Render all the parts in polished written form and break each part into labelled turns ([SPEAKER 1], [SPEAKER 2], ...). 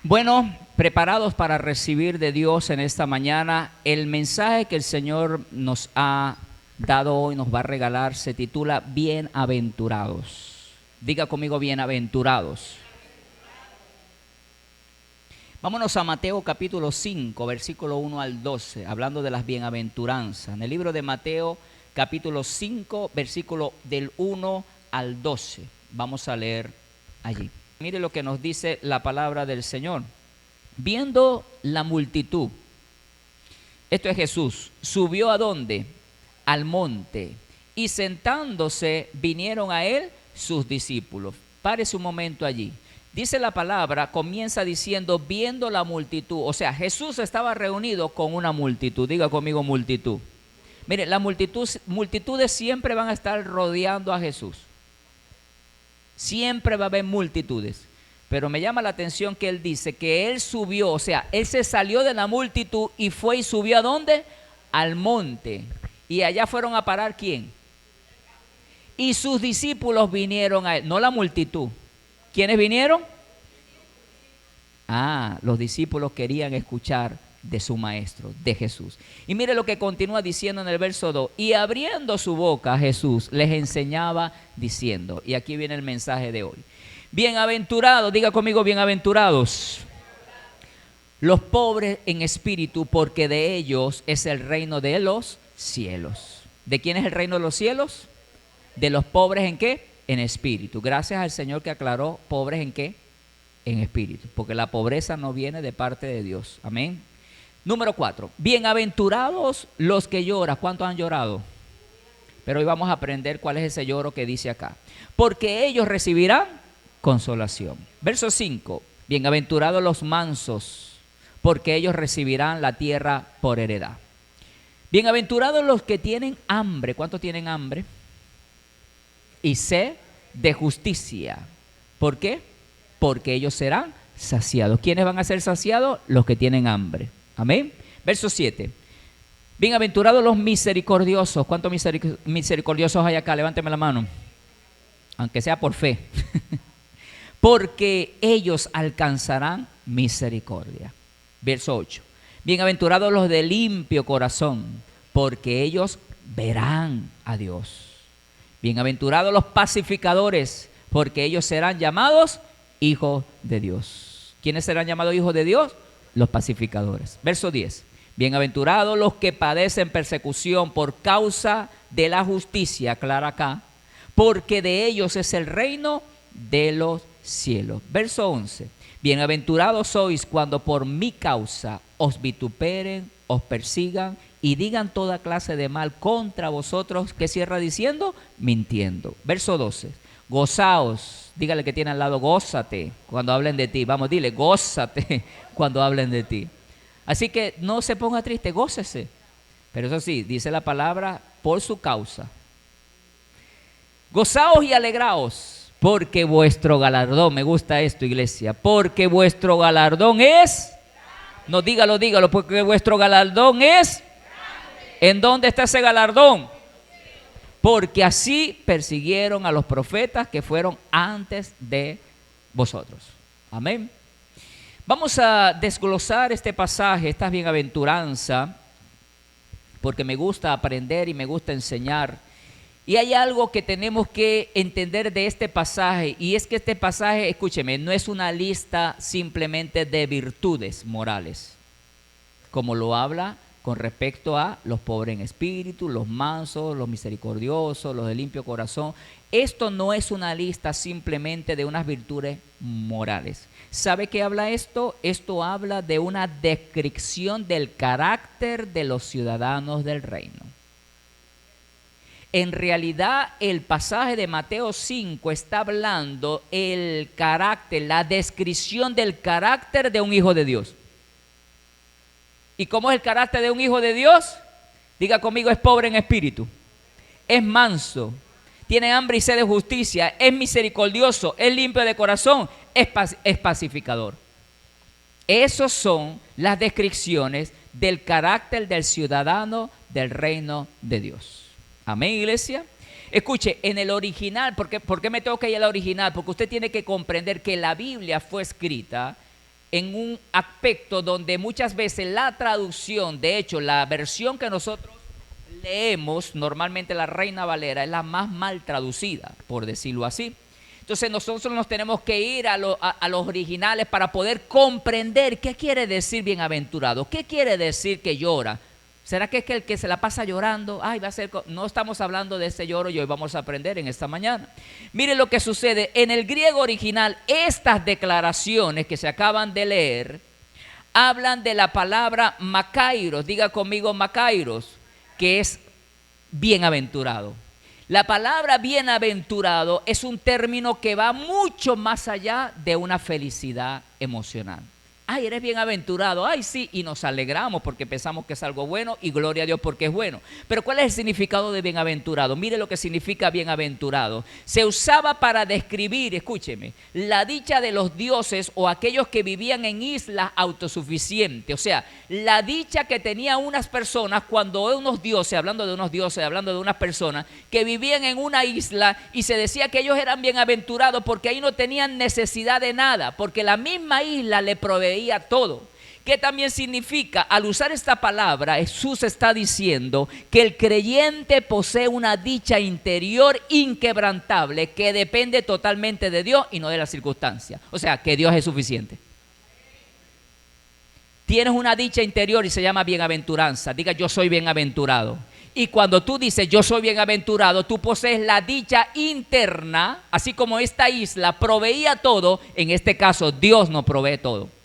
[SPEAKER 1] Bueno, preparados para recibir de Dios en esta mañana, el mensaje que el Señor nos ha dado hoy, nos va a regalar, se titula Bienaventurados. Diga conmigo, bienaventurados. Vámonos a Mateo capítulo 5, versículo 1 al 12, hablando de las bienaventuranzas. En el libro de Mateo capítulo 5, versículo del 1 al 12. Vamos a leer allí. Mire lo que nos dice la palabra del Señor. Viendo la multitud, esto es Jesús, subió ¿a dónde? Al monte, y sentándose vinieron a él sus discípulos. Párese un momento allí. Dice la palabra, comienza diciendo, viendo la multitud. O sea, Jesús estaba reunido con una multitud. Diga conmigo, multitud. Mire, las multitudes siempre van a estar rodeando a Jesús. Siempre va a haber multitudes. Pero me llama la atención que él dice que él subió, o sea, él se salió de la multitud y fue y subió ¿a dónde? Al monte. Y allá fueron a parar ¿quién? Y sus discípulos vinieron a él, no la multitud. ¿Quiénes vinieron? Los discípulos querían escuchar de su maestro, de Jesús. Y mire lo que continúa diciendo en el verso 2. Y abriendo su boca Jesús les enseñaba diciendo, y aquí viene el mensaje de hoy. Bienaventurados, diga conmigo, bienaventurados los pobres en espíritu, porque de ellos es el reino de los cielos. ¿De quién es el reino de los cielos? De los pobres ¿en qué? En espíritu. Gracias al Señor que aclaró, pobres ¿en qué? En espíritu, porque la pobreza no viene de parte de Dios. Amén. Número 4, bienaventurados los que lloran. ¿Cuántos han llorado? Pero hoy vamos a aprender cuál es ese lloro que dice acá. Porque ellos recibirán consolación. Verso 5, bienaventurados los mansos, porque ellos recibirán la tierra por heredad. Bienaventurados los que tienen hambre. ¿Cuántos tienen hambre? Y sed de justicia. ¿Por qué? Porque ellos serán saciados. ¿Quiénes van a ser saciados? Los que tienen hambre. Amén. Verso 7. Bienaventurados los misericordiosos. ¿Cuántos misericordiosos hay acá? Levánteme la mano. Aunque sea por fe. Porque ellos alcanzarán misericordia. Verso 8. Bienaventurados los de limpio corazón, porque ellos verán a Dios. Bienaventurados los pacificadores, porque ellos serán llamados hijos de Dios. ¿Quiénes serán llamados hijos de Dios? Los pacificadores. Verso 10. Bienaventurados los que padecen persecución por causa de la justicia, aclara acá, porque de ellos es el reino de los cielos. Verso 11. Bienaventurados sois cuando por mi causa os vituperen, os persigan y digan toda clase de mal contra vosotros. ¿Qué cierra diciendo? Mintiendo. Verso 12. Gozaos, dígale que tiene al lado, gózate cuando hablen de ti. Vamos, dile, gózate cuando hablen de ti. Así que no se ponga triste, gócese. Pero eso sí, dice la palabra, por su causa. Gozaos y alegraos, porque vuestro galardón, me gusta esto, iglesia, porque vuestro galardón es, no, dígalo, porque vuestro galardón es, ¿en dónde está ese galardón? Porque así persiguieron a los profetas que fueron antes de vosotros. Amén. Vamos a desglosar este pasaje, esta bienaventuranza, porque me gusta aprender y me gusta enseñar. Y hay algo que tenemos que entender de este pasaje, y es que este pasaje, escúcheme, no es una lista simplemente de virtudes morales, como lo habla con respecto a los pobres en espíritu, los mansos, los misericordiosos, los de limpio corazón. Esto no es una lista simplemente de unas virtudes morales. ¿Sabe qué habla esto? Esto habla de una descripción del carácter de los ciudadanos del reino. En realidad, el pasaje de Mateo 5 está hablando el carácter, la descripción del carácter de un hijo de Dios. ¿Y cómo es el carácter de un hijo de Dios? Diga conmigo, es pobre en espíritu, es manso, tiene hambre y sed de justicia, es misericordioso, es limpio de corazón, es pacificador. Esas son las descripciones del carácter del ciudadano del reino de Dios. Amén, iglesia. Escuche, en el original, ¿por qué me tengo que ir al original? Porque usted tiene que comprender que la Biblia fue escrita en un aspecto donde muchas veces la traducción, de hecho, la versión que nosotros leemos, normalmente la Reina Valera, es la más mal traducida, por decirlo así. Entonces nosotros nos tenemos que ir a los originales para poder comprender qué quiere decir bienaventurado, qué quiere decir que llora. ¿Será que es que el que se la pasa llorando? Ay, va a ser. No estamos hablando de ese lloro y hoy vamos a aprender en esta mañana. Mire lo que sucede. En el griego original, estas declaraciones que se acaban de leer hablan de la palabra makairos. Diga conmigo makairos, que es bienaventurado. La palabra bienaventurado es un término que va mucho más allá de una felicidad emocional. Ay, eres bienaventurado, ay sí, y nos alegramos porque pensamos que es algo bueno y gloria a Dios porque es bueno. Pero ¿cuál es el significado de bienaventurado? Mire lo que significa bienaventurado. Se usaba para describir, escúcheme, la dicha de los dioses o aquellos que vivían en islas autosuficientes. O sea, la dicha que tenían unas personas cuando unos dioses, hablando de unas personas que vivían en una isla y se decía que ellos eran bienaventurados porque ahí no tenían necesidad de nada, porque la misma isla le proveía todo. ¿Qué también significa? Al usar esta palabra, Jesús está diciendo que el creyente posee una dicha interior inquebrantable que depende totalmente de Dios y no de las circunstancias. O sea, que Dios es suficiente. Tienes una dicha interior y se llama bienaventuranza. Diga, yo soy bienaventurado. Y cuando tú dices yo soy bienaventurado, tú posees la dicha interna, así como esta isla proveía todo, en este caso Dios nos provee todo.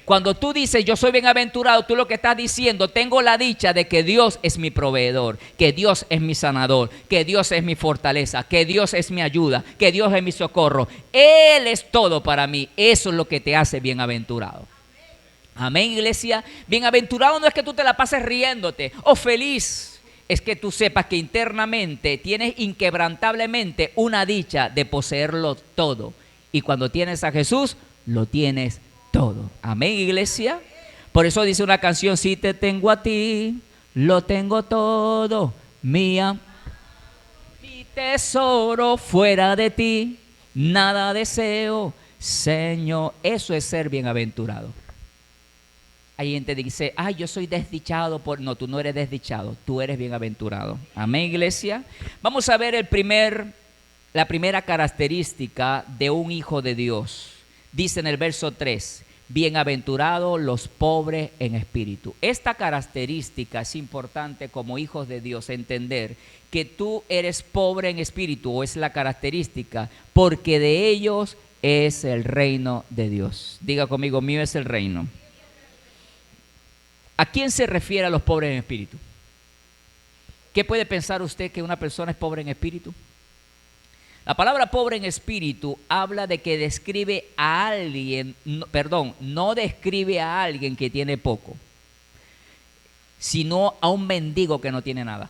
[SPEAKER 1] Cuando tú dices yo soy bienaventurado, tú lo que estás diciendo, tengo la dicha de que Dios es mi proveedor, que Dios es mi sanador, que Dios es mi fortaleza, que Dios es mi ayuda, que Dios es mi socorro. Él es todo para mí. Eso es lo que te hace bienaventurado. Amén, iglesia. Bienaventurado no es que tú te la pases riéndote o feliz. Es que tú sepas que internamente tienes inquebrantablemente una dicha de poseerlo todo. Y cuando tienes a Jesús, lo tienes todo. Amén, iglesia. Por eso dice una canción, si te tengo a ti, lo tengo todo, mía. Mi tesoro fuera de ti, nada deseo, Señor. Eso es ser bienaventurado. Hay gente que dice, ay, yo soy desdichado. No, tú no eres desdichado, tú eres bienaventurado. Amén, iglesia. Vamos a ver la primera característica de un hijo de Dios. Dice en el verso 3, bienaventurados los pobres en espíritu. Esta característica es importante como hijos de Dios, entender que tú eres pobre en espíritu, o es la característica, porque de ellos es el reino de Dios. Diga conmigo, mío es el reino. ¿A quién se refiere a los pobres en espíritu? ¿Qué puede pensar usted que una persona es pobre en espíritu? La palabra pobre en espíritu habla de que describe a alguien, no describe a alguien que tiene poco, sino a un mendigo que no tiene nada.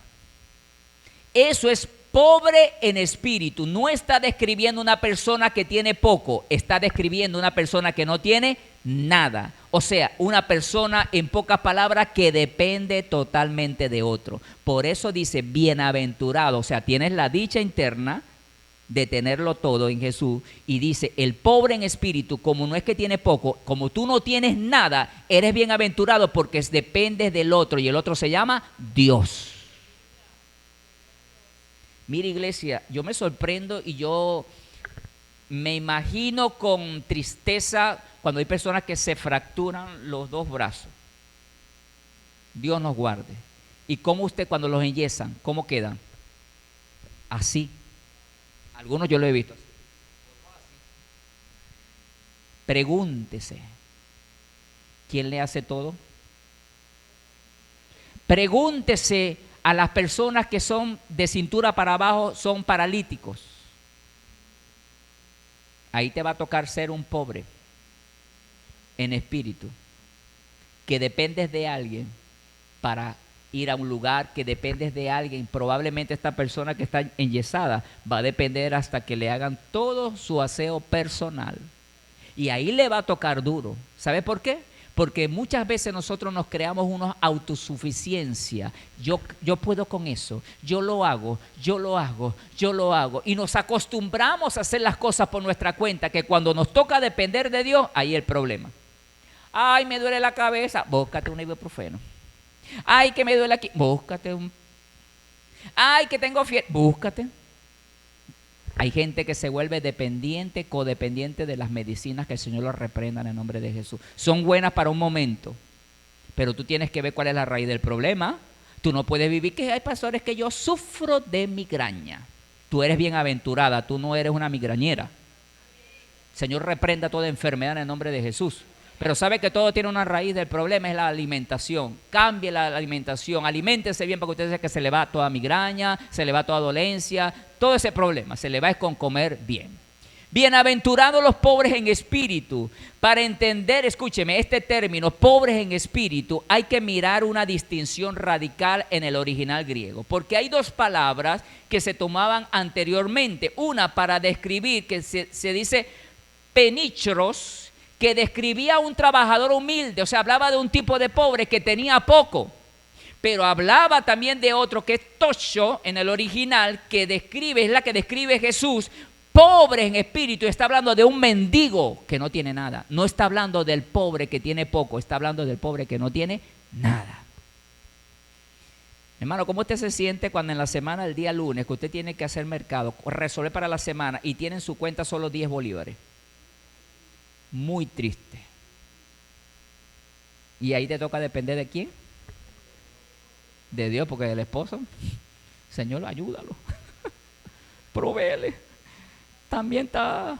[SPEAKER 1] Eso es pobre en espíritu. No está describiendo una persona que tiene poco, está describiendo una persona que no tiene nada. O sea, una persona, en pocas palabras, que depende totalmente de otro. Por eso dice bienaventurado, o sea, tienes la dicha interna de tenerlo todo en Jesús, y dice el pobre en espíritu, como no es que tiene poco, como tú no tienes nada, eres bienaventurado porque dependes del otro, y el otro se llama Dios. Mira, iglesia, yo me sorprendo y yo me imagino con tristeza cuando hay personas que se fracturan los dos brazos. Dios nos guarde. ¿Y cómo usted cuando los enyesan, cómo quedan? Así. Algunos yo lo he visto. Pregúntese, ¿quién le hace todo? Pregúntese a las personas que son de cintura para abajo, son paralíticos. Ahí te va a tocar ser un pobre en espíritu, que dependes de alguien para ir a un lugar, que dependes de alguien. Probablemente esta persona que está enyesada va a depender hasta que le hagan todo su aseo personal. Y ahí le va a tocar duro. ¿Sabe por qué? Porque muchas veces nosotros nos creamos una autosuficiencia. Yo puedo con eso, yo lo hago. Y nos acostumbramos a hacer las cosas por nuestra cuenta, que cuando nos toca depender de Dios, ahí es el problema. Ay, me duele la cabeza, búscate un ibuprofeno. Ay, que me duele aquí, búscate un... Ay, que tengo fiebre, búscate. Hay gente que se vuelve dependiente, codependiente de las medicinas, que el Señor los reprenda en el nombre de Jesús. Son buenas para un momento, pero tú tienes que ver cuál es la raíz del problema. Tú no puedes vivir que hay pastores que yo sufro de migraña. Tú eres bienaventurada, tú no eres una migrañera. El Señor reprenda toda enfermedad en el nombre de Jesús. Pero sabe que todo tiene una raíz. Del problema es la alimentación. Cambie la alimentación, aliméntese bien, porque usted dice que se le va toda migraña, se le va toda dolencia, todo ese problema se le va con comer bien. Bienaventurados los pobres en espíritu. Para entender, escúcheme, este término, pobres en espíritu, hay que mirar una distinción radical en el original griego, porque hay dos palabras que se tomaban anteriormente. Una para describir, que se dice penichros, que describía a un trabajador humilde, o sea, hablaba de un tipo de pobre que tenía poco. Pero hablaba también de otro que es tocho en el original, que describe, es la que describe Jesús, pobre en espíritu. Está hablando de un mendigo que no tiene nada. No está hablando del pobre que tiene poco, está hablando del pobre que no tiene nada. Hermano, ¿cómo usted se siente cuando en la semana, el día lunes, que usted tiene que hacer mercado, resolver para la semana y tiene en su cuenta solo 10 bolívares? Muy triste. Y ahí te toca depender de quién. De Dios, porque el esposo, Señor, ayúdalo, provéele. También está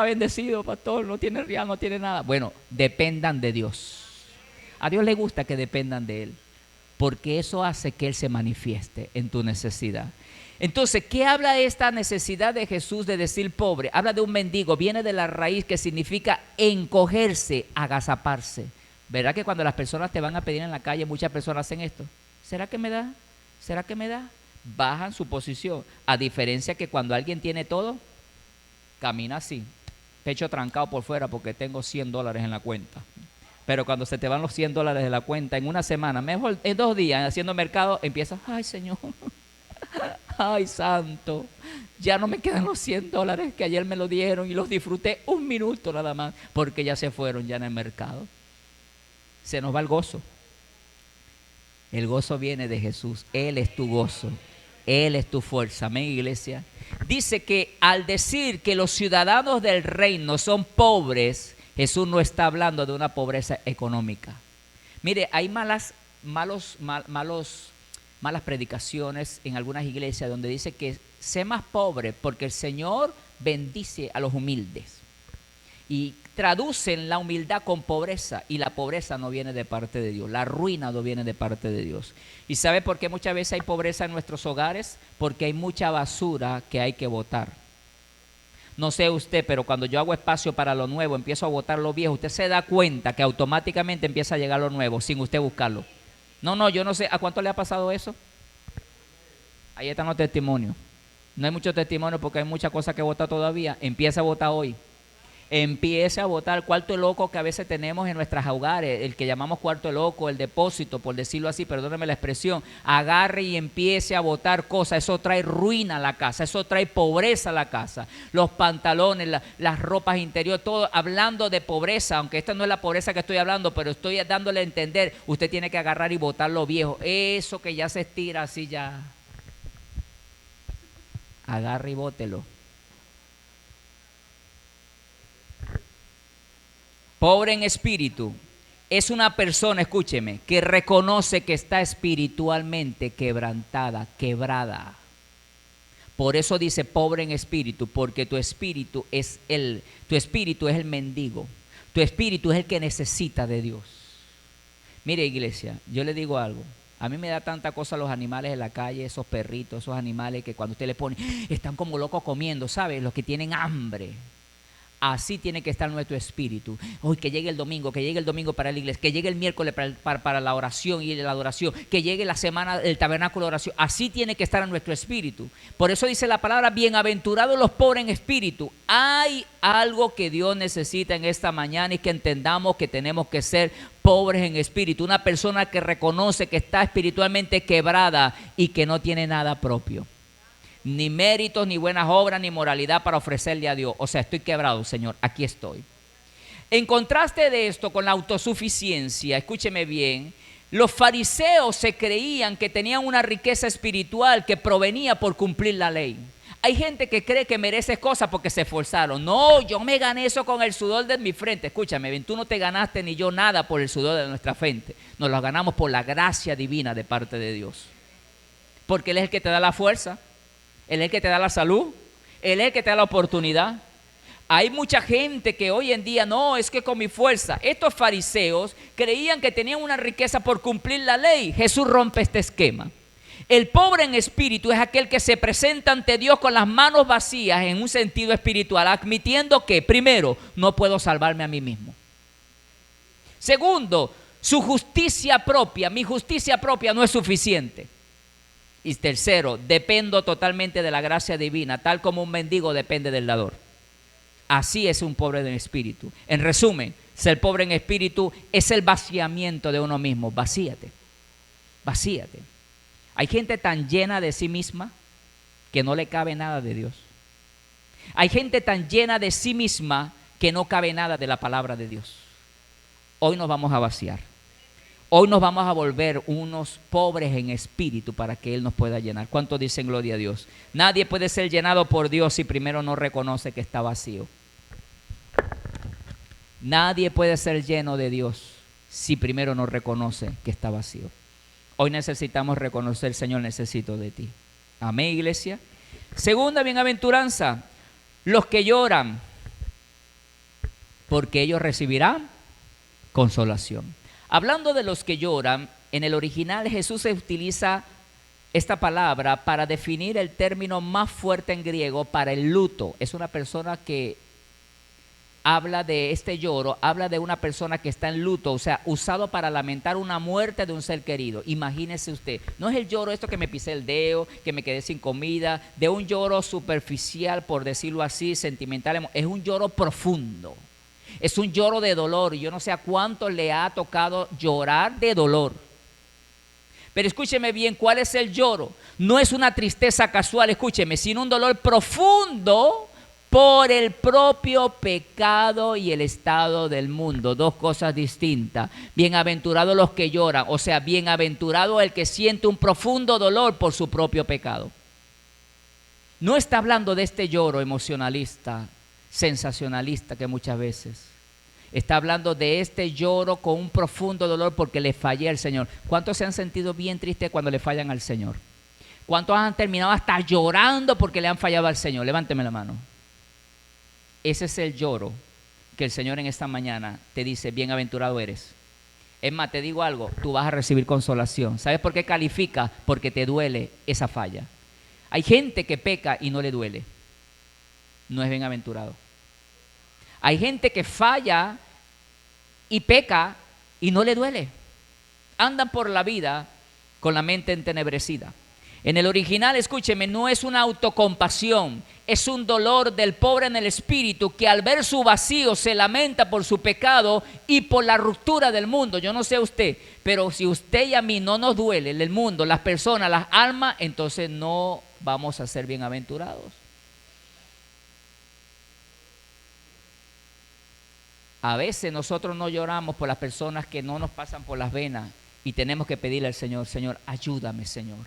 [SPEAKER 1] bendecido, pastor, no tiene real, no tiene nada. Bueno, dependan de Dios. A Dios le gusta que dependan de Él, porque eso hace que Él se manifieste en tu necesidad. Entonces, ¿qué habla de esta necesidad de Jesús de decir pobre? Habla de un mendigo, viene de la raíz que significa encogerse, agazaparse. ¿Verdad que cuando las personas te van a pedir en la calle, muchas personas hacen esto? ¿Será que me da? ¿Será que me da? Bajan su posición. A diferencia que cuando alguien tiene todo, camina así, pecho trancado por fuera porque tengo $100 en la cuenta. Pero cuando se te van los $100 de la cuenta en una semana, mejor en 2 días haciendo mercado, empiezas, ay Señor, ay santo, ya no me quedan los $100 que ayer me lo dieron y los disfruté un minuto nada más porque ya se fueron ya en el mercado. Se nos va el gozo. El gozo viene de Jesús. Él es tu gozo. Él es tu fuerza. Amén, iglesia. Dice que al decir que los ciudadanos del reino son pobres, Jesús no está hablando de una pobreza económica. Mire, hay malas predicaciones en algunas iglesias donde dice que sé más pobre porque el Señor bendice a los humildes. Y traducen la humildad con pobreza, y la pobreza no viene de parte de Dios, la ruina no viene de parte de Dios. ¿Y sabe por qué muchas veces hay pobreza en nuestros hogares? Porque hay mucha basura que hay que botar. No sé usted, pero cuando yo hago espacio para lo nuevo, empiezo a botar lo viejo, usted se da cuenta que automáticamente empieza a llegar lo nuevo sin usted buscarlo. No, yo no sé, ¿a cuánto le ha pasado eso? Ahí están los testimonios. No hay muchos testimonios porque hay muchas cosas que botar todavía. Empieza a botar hoy. Empiece a botar el cuarto loco que a veces tenemos en nuestros hogares, el que llamamos cuarto loco, el depósito, por decirlo así, perdóneme la expresión. Agarre y empiece a botar cosas. Eso trae ruina a la casa, eso trae pobreza a la casa. Los pantalones, las ropas interiores, todo hablando de pobreza, aunque esta no es la pobreza que estoy hablando, pero estoy dándole a entender, usted tiene que agarrar y botar lo viejo. Eso que ya se estira así ya. Agarre y bótelo. Pobre en espíritu es una persona, escúcheme, que reconoce que está espiritualmente quebrantada, quebrada. Por eso dice pobre en espíritu, porque tu espíritu es el mendigo. Tu espíritu es el que necesita de Dios. Mire, iglesia, yo le digo algo. A mí me da tanta cosa los animales en la calle, esos perritos, esos animales que cuando usted le pone, están como locos comiendo, ¿sabe? Los que tienen hambre. Así tiene que estar nuestro espíritu. Hoy que llegue el domingo para la iglesia, que llegue el miércoles para la oración y la adoración, que llegue la semana del tabernáculo de oración. Así tiene que estar en nuestro espíritu. Por eso dice la palabra, bienaventurados los pobres en espíritu. Hay algo que Dios necesita en esta mañana y que entendamos que tenemos que ser pobres en espíritu. Una persona que reconoce que está espiritualmente quebrada y que no tiene nada propio. Ni méritos, ni buenas obras, ni moralidad para ofrecerle a Dios. O sea, estoy quebrado, Señor, aquí estoy. En contraste de esto con la autosuficiencia, escúcheme bien, los fariseos se creían que tenían una riqueza espiritual que provenía por cumplir la ley. Hay gente que cree que merece cosas porque se esforzaron. No, yo me gané eso con el sudor de mi frente. Escúchame bien, tú no te ganaste ni yo nada por el sudor de nuestra frente. Nos lo ganamos por la gracia divina de parte de Dios. Porque Él es el que te da la fuerza, Él es el que te da la salud, Él es el que te da la oportunidad. Hay mucha gente que hoy en día, no, es que con mi fuerza. Estos fariseos creían que tenían una riqueza por cumplir la ley. Jesús rompe este esquema. El pobre en espíritu es aquel que se presenta ante Dios con las manos vacías en un sentido espiritual, admitiendo que, primero, no puedo salvarme a mí mismo. Segundo, su justicia propia, mi justicia propia no es suficiente. Y tercero, dependo totalmente de la gracia divina, tal como un mendigo depende del dador. Así es un pobre en espíritu. En resumen, ser pobre en espíritu es el vaciamiento de uno mismo. Vacíate, vacíate. Hay gente tan llena de sí misma que no le cabe nada de Dios. Hay gente tan llena de sí misma que no cabe nada de la palabra de Dios. Hoy nos vamos a vaciar. Hoy nos vamos a volver unos pobres en espíritu para que Él nos pueda llenar. ¿Cuántos dicen gloria a Dios? Nadie puede ser llenado por Dios si primero no reconoce que está vacío. Nadie puede ser lleno de Dios si primero no reconoce que está vacío. Hoy necesitamos reconocer, Señor, necesito de ti. Amén, iglesia. Segunda bienaventuranza, los que lloran, porque ellos recibirán consolación. Hablando de los que lloran, en el original Jesús utiliza esta palabra para definir el término más fuerte en griego para el luto. Es una persona que habla de este lloro, habla de una persona que está en luto, o sea, usado para lamentar una muerte de un ser querido. Imagínese usted, no es el lloro esto que me pisé el dedo, que me quedé sin comida, de un lloro superficial, por decirlo así, sentimental, es un lloro profundo. Es un lloro de dolor y yo no sé a cuánto le ha tocado llorar de dolor. Pero escúcheme bien, ¿cuál es el lloro? No es una tristeza casual, escúcheme, sino un dolor profundo por el propio pecado y el estado del mundo. Dos cosas distintas. Bienaventurados los que lloran, o sea, bienaventurado el que siente un profundo dolor por su propio pecado. No está hablando de este lloro emocionalista, sensacionalista que muchas veces está hablando de este lloro con un profundo dolor porque le fallé al Señor. ¿Cuántos se han sentido bien tristes cuando le fallan al Señor? ¿Cuántos han terminado hasta llorando porque le han fallado al Señor? Levánteme la mano. Ese es el lloro que el Señor en esta mañana te dice, bienaventurado eres. Es más, te digo algo, tú vas a recibir consolación. ¿Sabes por qué califica? Porque te duele esa falla. Hay gente que peca y no le duele. No es bienaventurado. Hay gente que falla y peca y no le duele. Andan por la vida con la mente entenebrecida. En el original, escúcheme, no es una autocompasión, es un dolor del pobre en el espíritu que al ver su vacío se lamenta por su pecado y por la ruptura del mundo. Yo no sé usted, pero si usted y a mí no nos duele el mundo, las personas, las almas, entonces no vamos a ser bienaventurados. A veces nosotros no lloramos por las personas que no nos pasan por las venas y tenemos que pedirle al Señor, Señor, ayúdame, Señor,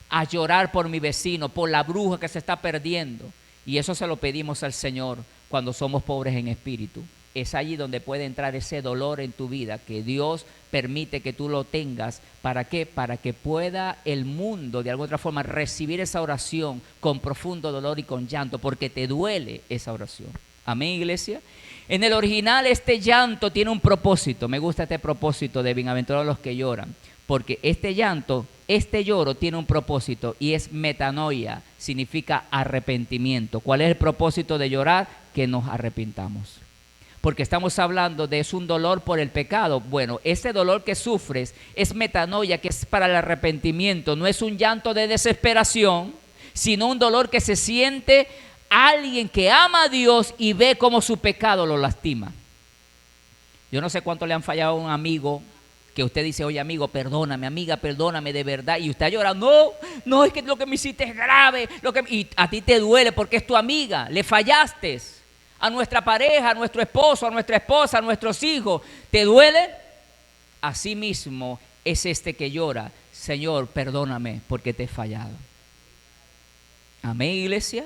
[SPEAKER 1] a llorar por mi vecino, por la bruja que se está perdiendo. Y eso se lo pedimos al Señor cuando somos pobres en espíritu. Es allí donde puede entrar ese dolor en tu vida, que Dios permite que tú lo tengas. ¿Para qué? Para que pueda el mundo de alguna otra forma recibir esa oración con profundo dolor y con llanto, porque te duele esa oración. Amén, iglesia. En el original este llanto tiene un propósito. Me gusta este propósito de bienaventurados los que lloran, porque este llanto, este lloro tiene un propósito y es metanoia, significa arrepentimiento. ¿Cuál es el propósito de llorar? Que nos arrepintamos. Porque estamos hablando de es un dolor por el pecado. Bueno, ese dolor que sufres es metanoia, que es para el arrepentimiento. No es un llanto de desesperación, sino un dolor que se siente alguien que ama a Dios y ve cómo su pecado lo lastima. Yo no sé cuánto le han fallado a un amigo que usted dice, oye amigo, perdóname, amiga, perdóname de verdad, y usted llora, no, es que lo que me hiciste es grave, y a ti te duele porque es tu amiga, le fallaste. a nuestra pareja, a nuestro esposo, a nuestra esposa, a nuestros hijos. ¿Te duele? Así mismo es este que llora: Señor, perdóname porque te he fallado. Amén, iglesia.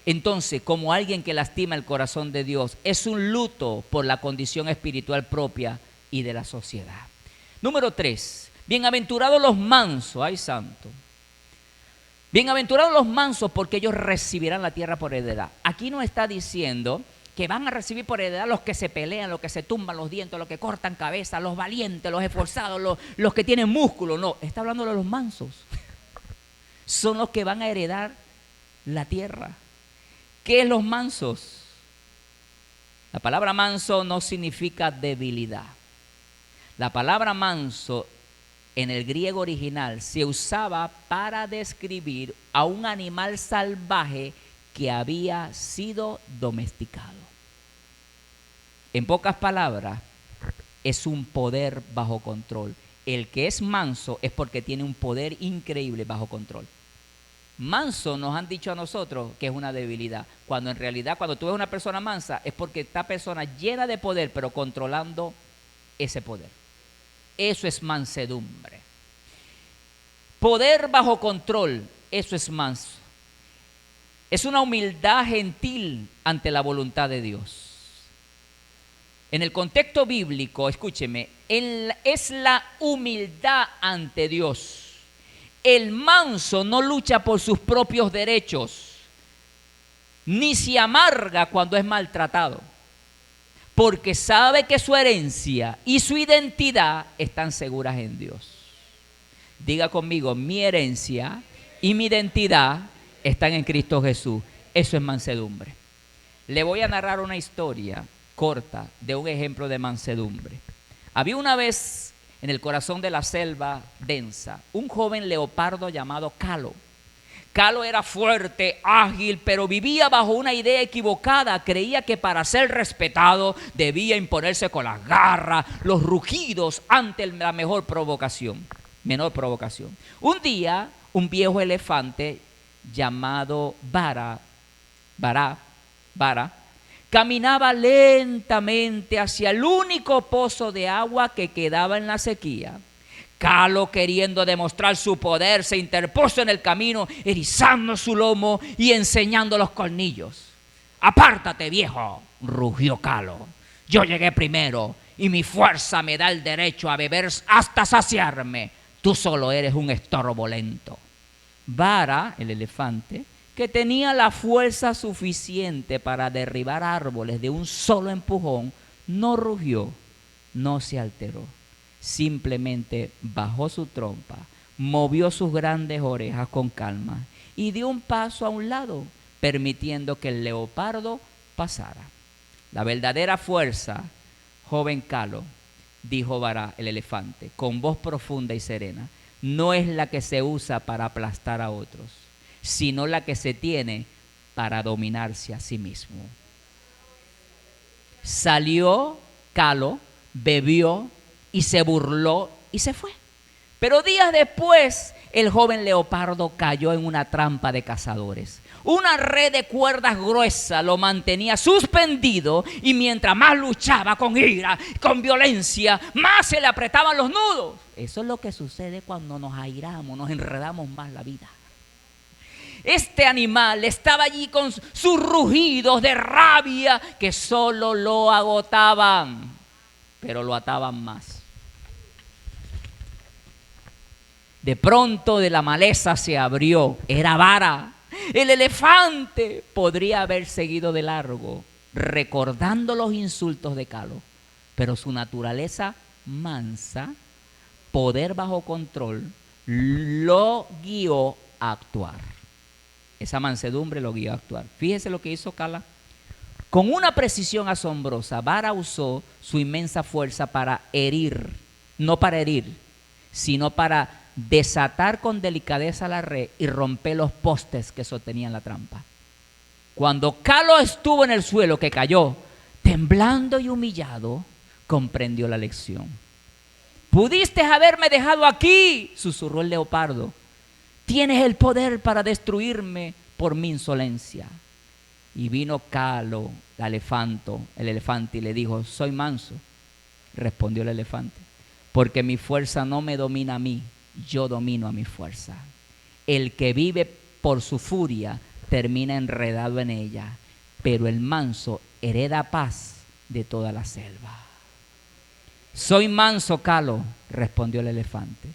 [SPEAKER 1] Entonces, como alguien que lastima el corazón de Dios, es un luto por la condición espiritual propia y de la sociedad. Número 3. Bienaventurados los mansos. ¡Ay, santo! Bienaventurados los mansos, porque ellos recibirán la tierra por heredad. Aquí no está diciendo que van a recibir por heredad los que se pelean, los que se tumban los dientes, los que cortan cabeza, los valientes, los esforzados, los que tienen músculo. No, está hablando de los mansos. Son los que van a heredar la tierra. ¿Qué es los mansos? La palabra manso no significa debilidad. La palabra manso en el griego original se usaba para describir a un animal salvaje que había sido domesticado. En pocas palabras, es un poder bajo control. El que es manso es porque tiene un poder increíble bajo control. Manso nos han dicho a nosotros que es una debilidad, cuando en realidad cuando tú ves una persona mansa es porque esta persona llena de poder pero controlando ese poder. Eso es mansedumbre. Poder bajo control, eso es manso. Es una humildad gentil ante la voluntad de Dios. En el contexto bíblico, escúcheme, es la humildad ante Dios. El manso no lucha por sus propios derechos, ni se amarga cuando es maltratado, porque sabe que su herencia y su identidad están seguras en Dios. Diga conmigo: mi herencia y mi identidad están en Cristo Jesús. Eso es mansedumbre. Le voy a narrar una historia corta de un ejemplo de mansedumbre. Había una vez en el corazón de la selva densa un joven leopardo llamado Calo. Calo era fuerte, ágil, pero vivía bajo una idea equivocada. Creía que para ser respetado debía imponerse con las garras, los rugidos ante la menor provocación. Un día, un viejo elefante llamado Bara, caminaba lentamente hacia el único pozo de agua que quedaba en la sequía. Calo, queriendo demostrar su poder, se interpuso en el camino, erizando su lomo y enseñando los colmillos. «Apártate, viejo», rugió Calo. «Yo llegué primero y mi fuerza me da el derecho a beber hasta saciarme. Tú solo eres un estorbo lento». Bara, el elefante, que tenía la fuerza suficiente para derribar árboles de un solo empujón, no rugió, no se alteró. Simplemente bajó su trompa, movió sus grandes orejas con calma y dio un paso a un lado, permitiendo que el leopardo pasara. «La verdadera fuerza, joven Calo», dijo Bara, el elefante, con voz profunda y serena, «no es la que se usa para aplastar a otros, sino la que se tiene para dominarse a sí mismo». Salió Calo, bebió y se burló y se fue. Pero días después, el joven leopardo cayó en una trampa de cazadores. Una red de cuerdas gruesas lo mantenía suspendido y mientras más luchaba con ira, con violencia, más se le apretaban los nudos. Eso es lo que sucede cuando nos airamos, nos enredamos más la vida. Este animal estaba allí con sus rugidos de rabia que solo lo agotaban, pero lo ataban más. De pronto de la maleza se abrió, era Bara. El elefante podría haber seguido de largo, recordando los insultos de Calo, pero su naturaleza mansa, poder bajo control, lo guió a actuar. Esa mansedumbre lo guió a actuar. Fíjese lo que hizo Calo. Con una precisión asombrosa, Bara usó su inmensa fuerza para herir, no para herir, sino para desatar con delicadeza la red y romper los postes que sostenían la trampa. Cuando Calo estuvo en el suelo, que cayó, temblando y humillado, comprendió la lección. «Pudiste haberme dejado aquí», susurró el leopardo. «Tienes el poder para destruirme por mi insolencia». Y vino Calo, el elefante, y le dijo, soy manso. Respondió el elefante, porque mi fuerza no me domina a mí, yo domino a mi fuerza. El que vive por su furia termina enredado en ella, pero el manso hereda paz de toda la selva. Soy manso, Calo, respondió el elefante.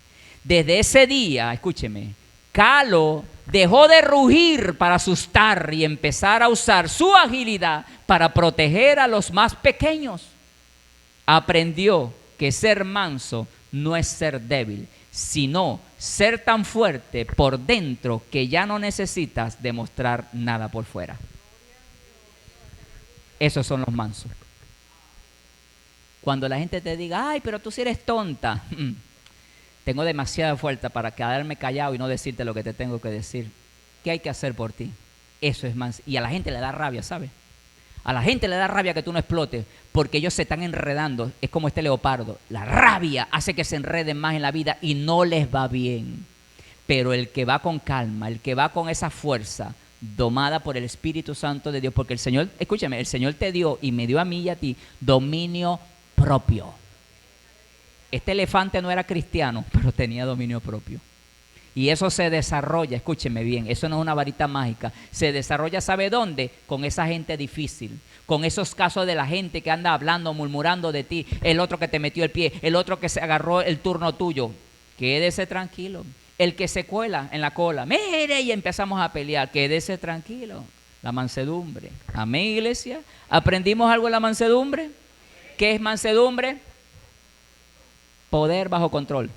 [SPEAKER 1] Desde ese día, escúcheme, Calo dejó de rugir para asustar y empezar a usar su agilidad para proteger a los más pequeños. Aprendió que ser manso no es ser débil, sino ser tan fuerte por dentro que ya no necesitas demostrar nada por fuera. Esos son los mansos. Cuando la gente te diga, ay, pero tú sí eres tonta. Tengo demasiada fuerza para quedarme callado y no decirte lo que te tengo que decir. ¿Qué hay que hacer por ti? Eso es manso. Y a la gente le da rabia, ¿sabes? A la gente le da rabia que tú no explotes porque ellos se están enredando. Es como este leopardo. La rabia hace que se enreden más en la vida y no les va bien. Pero el que va con calma, el que va con esa fuerza domada por el Espíritu Santo de Dios, porque el Señor, escúchame, el Señor te dio y me dio a mí y a ti dominio propio. Este elefante no era cristiano, pero tenía dominio propio. Y eso se desarrolla, escúcheme bien, eso no es una varita mágica. Se desarrolla, ¿sabe dónde? Con esa gente difícil, con esos casos de la gente que anda hablando, murmurando de ti, el otro que te metió el pie, el otro que se agarró el turno tuyo. Quédese tranquilo. El que se cuela en la cola, mire, y empezamos a pelear, quédese tranquilo. La mansedumbre. Amén, iglesia. ¿Aprendimos algo de la mansedumbre? ¿Qué es mansedumbre? Poder bajo control.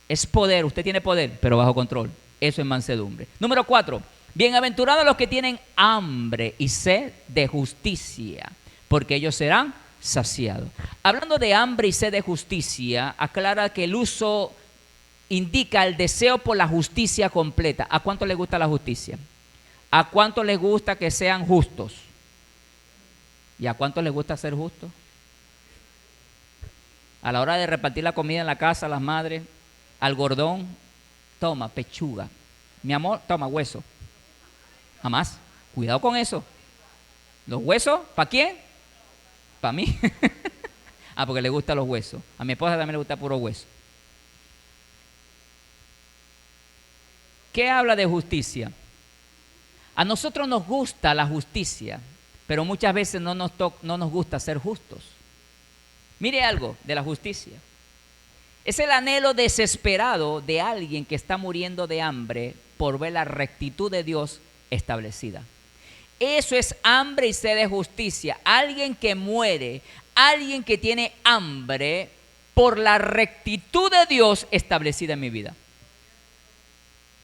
[SPEAKER 1] Es poder, usted tiene poder, pero bajo control. Eso es mansedumbre. Número 4. Bienaventurados los que tienen hambre y sed de justicia, porque ellos serán saciados. Hablando de hambre y sed de justicia, aclara que el uso indica el deseo por la justicia completa. ¿A cuánto les gusta la justicia? ¿A cuánto les gusta que sean justos? ¿Y a cuánto les gusta ser justos? A la hora de repartir la comida en la casa, las madres, al gordón, toma pechuga. Mi amor, toma hueso. Jamás. Cuidado con eso. ¿Los huesos? ¿Para quién? ¿Para mí? Porque le gustan los huesos. A mi esposa también le gusta puro hueso. ¿Qué habla de justicia? A nosotros nos gusta la justicia, pero muchas veces no nos gusta ser justos. Mire algo de la justicia. Es el anhelo desesperado de alguien que está muriendo de hambre por ver la rectitud de Dios establecida. Eso es hambre y sed de justicia. Alguien que muere, alguien que tiene hambre por la rectitud de Dios establecida en mi vida.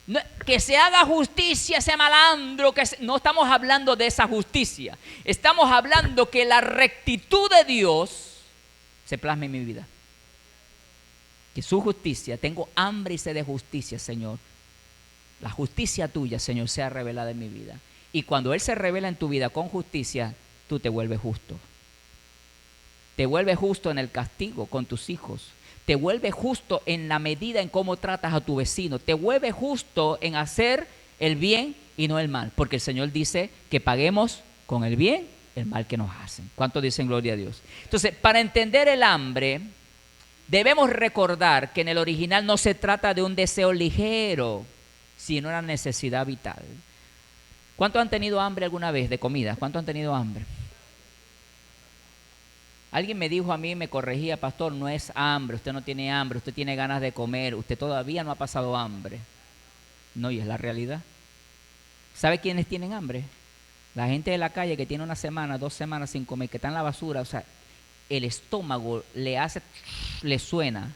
[SPEAKER 1] No, que se haga justicia ese malandro, no estamos hablando de esa justicia. Estamos hablando que la rectitud de Dios se plasme en mi vida. Que su justicia, tengo hambre y sed de justicia, Señor. La justicia tuya, Señor, sea revelada en mi vida. Y cuando Él se revela en tu vida con justicia, tú te vuelves justo. Te vuelves justo en el castigo con tus hijos. Te vuelves justo en la medida en cómo tratas a tu vecino. Te vuelves justo en hacer el bien y no el mal. Porque el Señor dice que paguemos con el bien el mal que nos hacen. ¿Cuántos dicen gloria a Dios? Entonces, para entender el hambre, debemos recordar que en el original no se trata de un deseo ligero, sino una necesidad vital. ¿Cuántos han tenido hambre alguna vez de comida? ¿Cuántos han tenido hambre? Alguien me dijo a mí, me corregía, pastor, no es hambre, usted no tiene hambre, usted tiene ganas de comer, usted todavía no ha pasado hambre. No, y es la realidad. ¿Sabe quiénes tienen hambre? La gente de la calle que tiene una semana, 2 semanas sin comer, que está en la basura, o sea, el estómago le suena.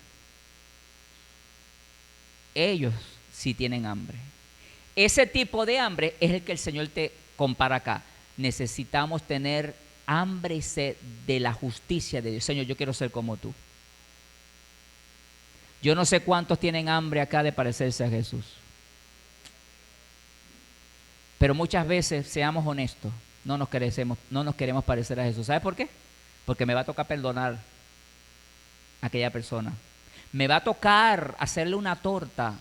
[SPEAKER 1] Ellos sí tienen hambre. Ese tipo de hambre es el que el Señor te compara acá. Necesitamos tener hambre y sed de la justicia de Dios. Señor, yo quiero ser como tú. Yo no sé cuántos tienen hambre acá de parecerse a Jesús. Pero muchas veces, seamos honestos, no nos queremos parecer a Jesús. ¿Sabe por qué? Porque me va a tocar perdonar a aquella persona. Me va a tocar hacerle una torta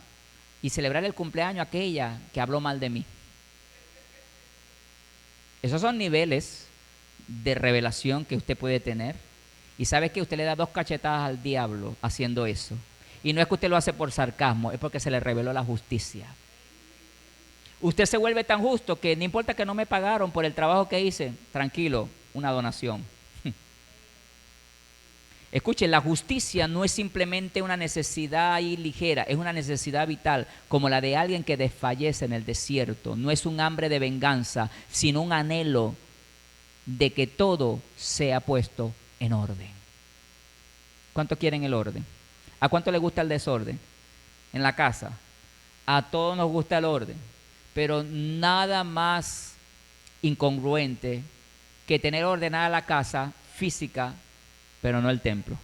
[SPEAKER 1] y celebrar el cumpleaños a aquella que habló mal de mí. Esos son niveles de revelación que usted puede tener. Y sabe que usted le da 2 cachetadas al diablo haciendo eso. Y no es que usted lo hace por sarcasmo, es porque se le reveló la justicia. Usted se vuelve tan justo que no importa que no me pagaron por el trabajo que hice, tranquilo, una donación. Escuchen, la justicia no es simplemente una necesidad ahí ligera, es una necesidad vital, como la de alguien que desfallece en el desierto. No es un hambre de venganza, sino un anhelo de que todo sea puesto en orden. ¿Cuánto quieren el orden? ¿A cuánto le gusta el desorden? En la casa. A todos nos gusta el orden, pero nada más incongruente que tener ordenada la casa física, pero no el templo.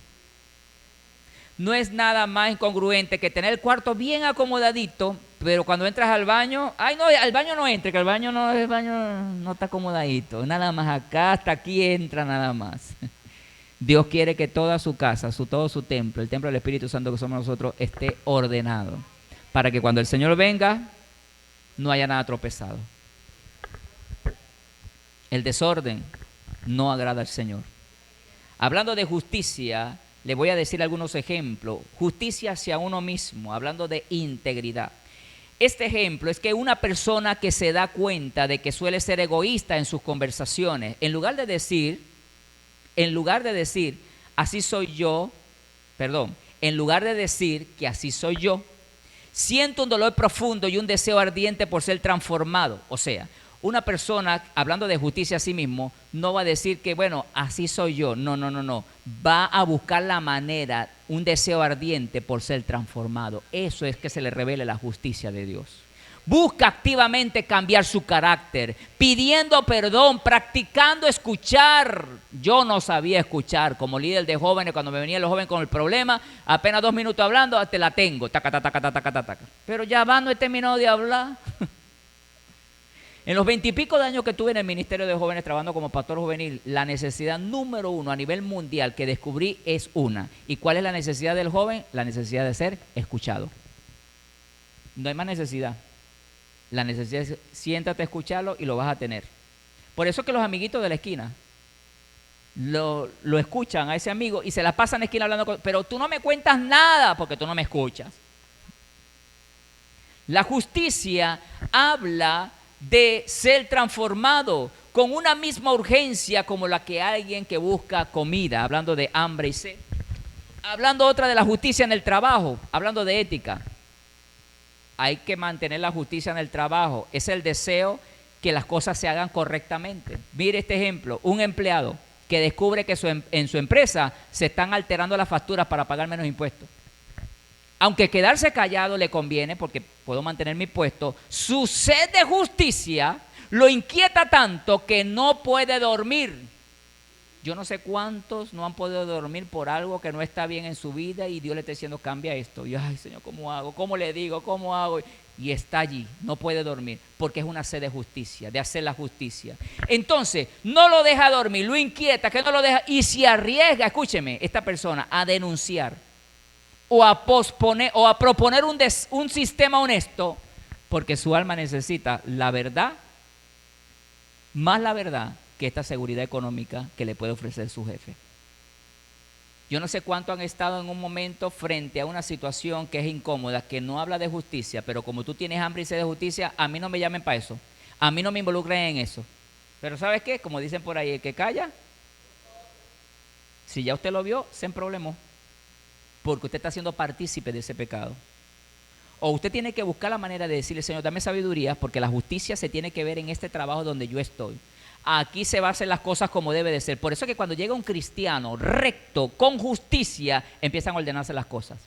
[SPEAKER 1] No es nada más incongruente que tener el cuarto bien acomodadito, pero cuando entras al baño, ay no, al baño no entre, que el baño no está acomodadito. Nada más acá, hasta aquí entra nada más. Dios quiere que toda su casa, todo su templo, el templo del Espíritu Santo que somos nosotros, esté ordenado. Para que cuando el Señor venga, no haya nada tropezado. El desorden no agrada al Señor. Hablando de justicia, le voy a decir algunos ejemplos. Justicia hacia uno mismo, hablando de integridad. Este ejemplo es que una persona que se da cuenta de que suele ser egoísta en sus conversaciones, en lugar de decir, así soy yo, en lugar de decir que así soy yo, siento un dolor profundo y un deseo ardiente por ser transformado. O sea, una persona, hablando de justicia a sí mismo, no va a decir que, bueno, así soy yo. No. Va a buscar la manera, un deseo ardiente por ser transformado. Eso es que se le revele la justicia de Dios. Busca activamente cambiar su carácter, pidiendo perdón, practicando escuchar. Yo no sabía escuchar. Como líder de jóvenes, cuando me venían los jóvenes con el problema, apenas 2 minutos hablando, te la tengo. Taca. Pero ya no he terminado de hablar. En los 20 y pico de años que tuve en el Ministerio de Jóvenes trabajando como pastor juvenil, la necesidad número 1 a nivel mundial que descubrí es una. ¿Y cuál es la necesidad del joven? La necesidad de ser escuchado. No hay más necesidad. La necesidad es siéntate a escucharlo y lo vas a tener. Por eso que los amiguitos de la esquina lo escuchan a ese amigo y se la pasan en la esquina hablando pero tú no me cuentas nada porque tú no me escuchas. La justicia habla de ser transformado con una misma urgencia como la que alguien que busca comida, hablando de hambre y sed. Hablando otra de la justicia en el trabajo, hablando de ética. Hay que mantener la justicia en el trabajo. Es el deseo que las cosas se hagan correctamente. Mire este ejemplo, un empleado que descubre que en su empresa se están alterando las facturas para pagar menos impuestos. Aunque quedarse callado le conviene porque puedo mantener mi puesto, su sed de justicia lo inquieta tanto que no puede dormir. Yo no sé cuántos no han podido dormir por algo que no está bien en su vida y Dios le está diciendo cambia esto. Y ay Señor, ¿cómo hago? ¿Cómo le digo? ¿Cómo hago? Y está allí, no puede dormir porque es una sed de justicia, de hacer la justicia. Entonces, no lo deja dormir, lo inquieta, que no lo deja y se arriesga, escúcheme, esta persona a denunciar o a posponer o a proponer un sistema honesto porque su alma necesita la verdad, más la verdad que esta seguridad económica que le puede ofrecer su jefe. Yo no sé cuánto han estado en un momento frente a una situación que es incómoda, que no habla de justicia, pero como tú tienes hambre y sed de justicia, a mí no me llamen para eso, a mí no me involucren en eso. Pero ¿sabes qué? Como dicen por ahí, el que calla, si ya usted lo vio, se problemó, porque usted está siendo partícipe de ese pecado. O usted tiene que buscar la manera de decirle, Señor, dame sabiduría, porque la justicia se tiene que ver en este trabajo donde yo estoy. Aquí se van a hacer las cosas como debe de ser. Por eso es que cuando llega un cristiano recto, con justicia, empiezan a ordenarse las cosas.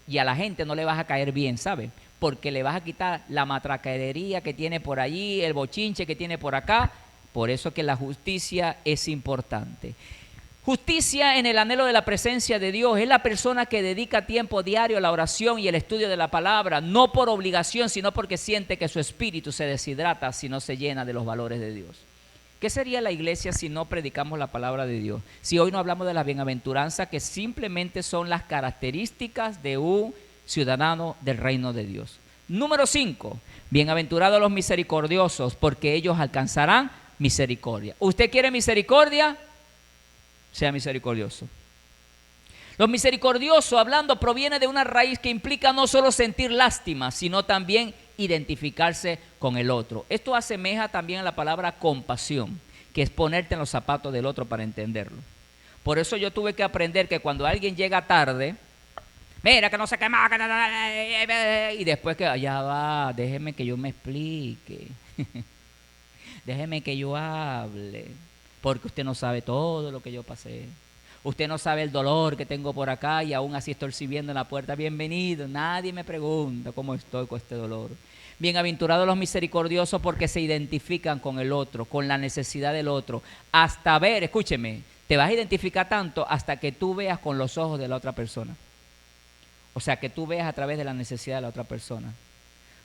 [SPEAKER 1] Y a la gente no le vas a caer bien, ¿sabe? Porque le vas a quitar la matraquería que tiene por allí, el bochinche que tiene por acá. Por eso es que la justicia es importante. Justicia en el anhelo de la presencia de Dios es la persona que dedica tiempo diario a la oración y el estudio de la palabra, no por obligación, sino porque siente que su espíritu se deshidrata si no se llena de los valores de Dios. ¿Qué sería la iglesia si no predicamos la palabra de Dios? Si hoy no hablamos de la bienaventuranza, que simplemente son las características de un ciudadano del reino de Dios. Número 5, bienaventurados los misericordiosos, porque ellos alcanzarán misericordia. ¿Usted quiere misericordia? Sea misericordioso. Lo misericordioso, hablando, proviene de una raíz que implica no solo sentir lástima, sino también identificarse con el otro. Esto asemeja también a la palabra compasión, que es ponerte en los zapatos del otro para entenderlo. Por eso yo tuve que aprender que cuando alguien llega tarde, mira que no se quema, y después que ya va, déjeme que yo me explique, déjeme que yo hable, porque usted no sabe todo lo que yo pasé. Usted no sabe el dolor que tengo por acá y aún así estoy sirviendo en la puerta. Bienvenido. Nadie me pregunta cómo estoy con este dolor. Bienaventurados los misericordiosos porque se identifican con el otro, con la necesidad del otro. Hasta ver, escúcheme, te vas a identificar tanto hasta que tú veas con los ojos de la otra persona. O sea, que tú veas a través de la necesidad de la otra persona.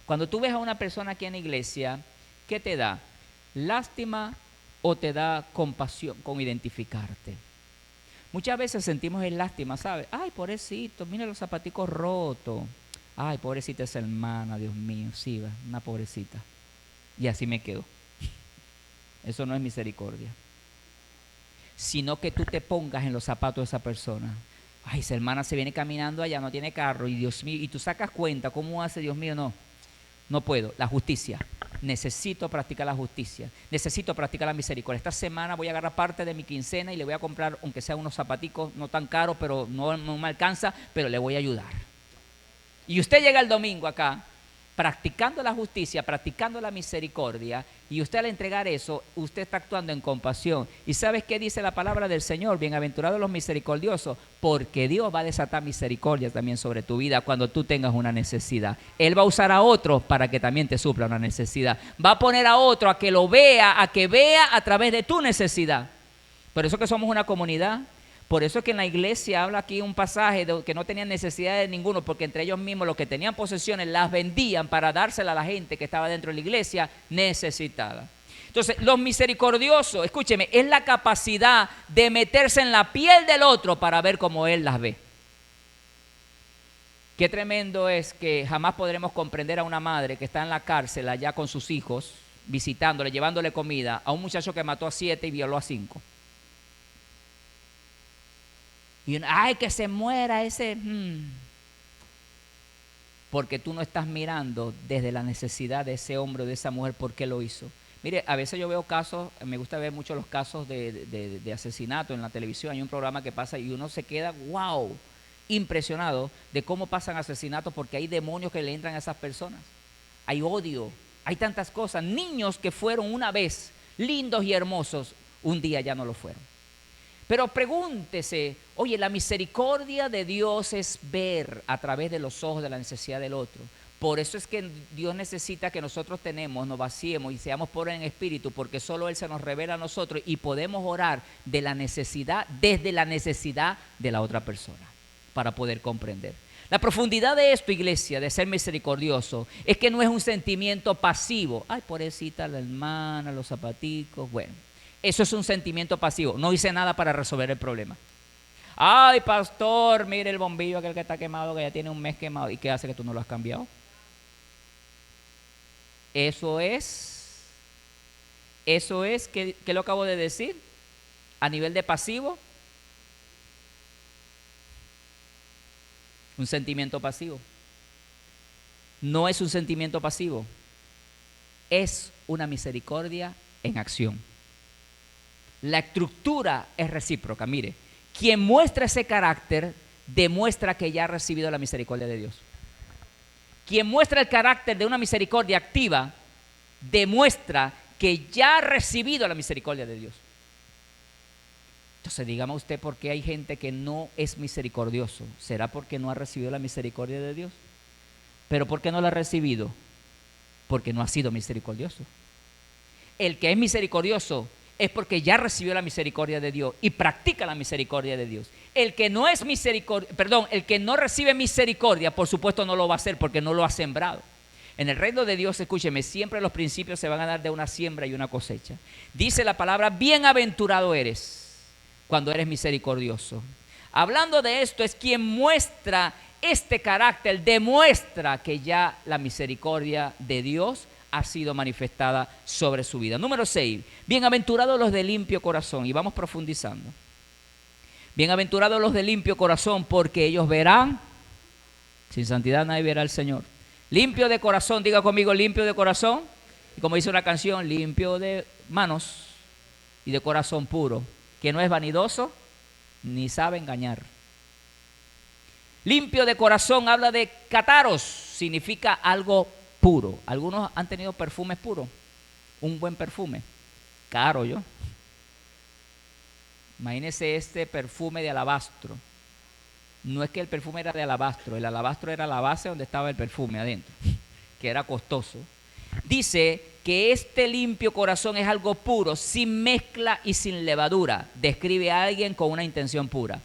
[SPEAKER 1] Cuando tú ves a una persona aquí en la iglesia, ¿qué te da? ¿Lástima o te da compasión con identificarte? Muchas veces sentimos el lástima, ¿sabes? Ay, pobrecito, mira los zapaticos rotos. Ay, pobrecita esa hermana, Dios mío, sí, va, una pobrecita. Y así me quedo. Eso no es misericordia. Sino que tú te pongas en los zapatos de esa persona. Ay, esa hermana se viene caminando allá, no tiene carro, y Dios mío, y tú sacas cuenta, ¿cómo hace, Dios mío? No puedo. La justicia. Necesito practicar la justicia. Necesito practicar la misericordia. Esta semana voy a agarrar parte de mi quincena y le voy a comprar, aunque sea unos zapaticos, no tan caros, pero no me alcanza, pero le voy a ayudar. Y usted llega el domingo acá, practicando la justicia, practicando la misericordia, y usted al entregar eso, usted está actuando en compasión. ¿Y sabes qué dice la palabra del Señor? Bienaventurados los misericordiosos, porque Dios va a desatar misericordia también sobre tu vida cuando tú tengas una necesidad. Él va a usar a otros para que también te supla una necesidad. Va a poner a otro a que lo vea, a que vea a través de tu necesidad. Por eso que somos una comunidad. Por eso es que en la iglesia habla aquí un pasaje de que no tenían necesidad de ninguno, porque entre ellos mismos los que tenían posesiones las vendían para dársela a la gente que estaba dentro de la iglesia necesitada. Entonces, los misericordiosos, escúcheme, es la capacidad de meterse en la piel del otro para ver cómo él las ve. Qué tremendo es que jamás podremos comprender a una madre que está en la cárcel allá con sus hijos, visitándole, llevándole comida, a un muchacho que mató a 7 y violó a 5. Y uno, ay, que se muera ese. Porque tú no estás mirando desde la necesidad de ese hombre o de esa mujer, ¿por qué lo hizo? Mire, a veces yo veo casos, me gusta ver mucho los casos de asesinato en la televisión. Hay un programa que pasa y uno se queda, wow, impresionado de cómo pasan asesinatos porque hay demonios que le entran a esas personas. Hay odio, hay tantas cosas. Niños que fueron una vez lindos y hermosos, un día ya no lo fueron. Pero pregúntese, oye, la misericordia de Dios es ver a través de los ojos de la necesidad del otro. Por eso es que Dios necesita que nosotros nos vaciemos y seamos pobres en espíritu, porque solo Él se nos revela a nosotros y podemos orar de la necesidad, desde la necesidad de la otra persona, para poder comprender. La profundidad de esto, iglesia, de ser misericordioso, es que no es un sentimiento pasivo. Ay, pobrecita la hermana, los zapaticos, bueno. Eso es un sentimiento pasivo. No hice nada para resolver el problema. Ay, pastor, mire el bombillo aquel que está quemado, que ya tiene un mes quemado. ¿Y qué hace que tú no lo has cambiado? Eso es, ¿qué lo acabo de decir? A nivel de pasivo. Un sentimiento pasivo. No es un sentimiento pasivo. Es una misericordia en acción. La estructura es recíproca. Mire, quien muestra ese carácter demuestra que ya ha recibido la misericordia de Dios. Quien muestra el carácter de una misericordia activa demuestra que ya ha recibido la misericordia de Dios. Entonces, dígame usted por qué hay gente que no es misericordioso. ¿Será porque no ha recibido la misericordia de Dios? ¿Pero por qué no la ha recibido? Porque no ha sido misericordioso. El que es misericordioso es porque ya recibió la misericordia de Dios y practica la misericordia de Dios. El que no es el que no recibe misericordia, por supuesto no lo va a hacer porque no lo ha sembrado. En el reino de Dios, escúcheme, siempre los principios se van a dar de una siembra y una cosecha. Dice la palabra, bienaventurado eres cuando eres misericordioso. Hablando de esto, es quien muestra este carácter, demuestra que ya la misericordia de Dios ha sido manifestada sobre su vida. Número 6, bienaventurados los de limpio corazón. Y vamos profundizando. Bienaventurados los de limpio corazón, porque ellos verán. Sin santidad nadie verá al Señor. Limpio de corazón, diga conmigo, limpio de corazón. Y como dice una canción, limpio de manos y de corazón puro, que no es vanidoso ni sabe engañar. Limpio de corazón habla de cátaros, significa algo puro. Algunos han tenido perfumes puros, un buen perfume, caro yo. Imagínense este perfume de alabastro. No es que el perfume era de alabastro, el alabastro era la base donde estaba el perfume adentro, que era costoso. Dice que este limpio corazón es algo puro, sin mezcla y sin levadura. Describe a alguien con una intención pura.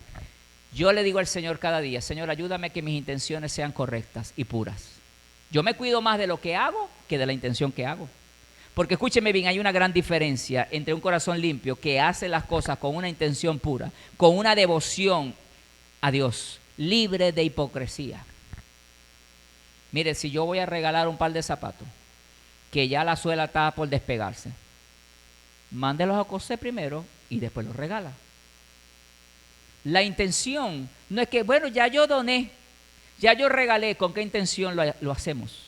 [SPEAKER 1] Yo le digo al Señor cada día, Señor, ayúdame a que mis intenciones sean correctas y puras. Yo me cuido más de lo que hago que de la intención que hago. Porque escúcheme bien, hay una gran diferencia entre un corazón limpio que hace las cosas con una intención pura, con una devoción a Dios, libre de hipocresía. Mire, si yo voy a regalar un par de zapatos, que ya la suela está por despegarse, mándelos a coser primero y después los regala. La intención no es que, bueno, ya yo doné, ya yo regalé, ¿con qué intención lo hacemos?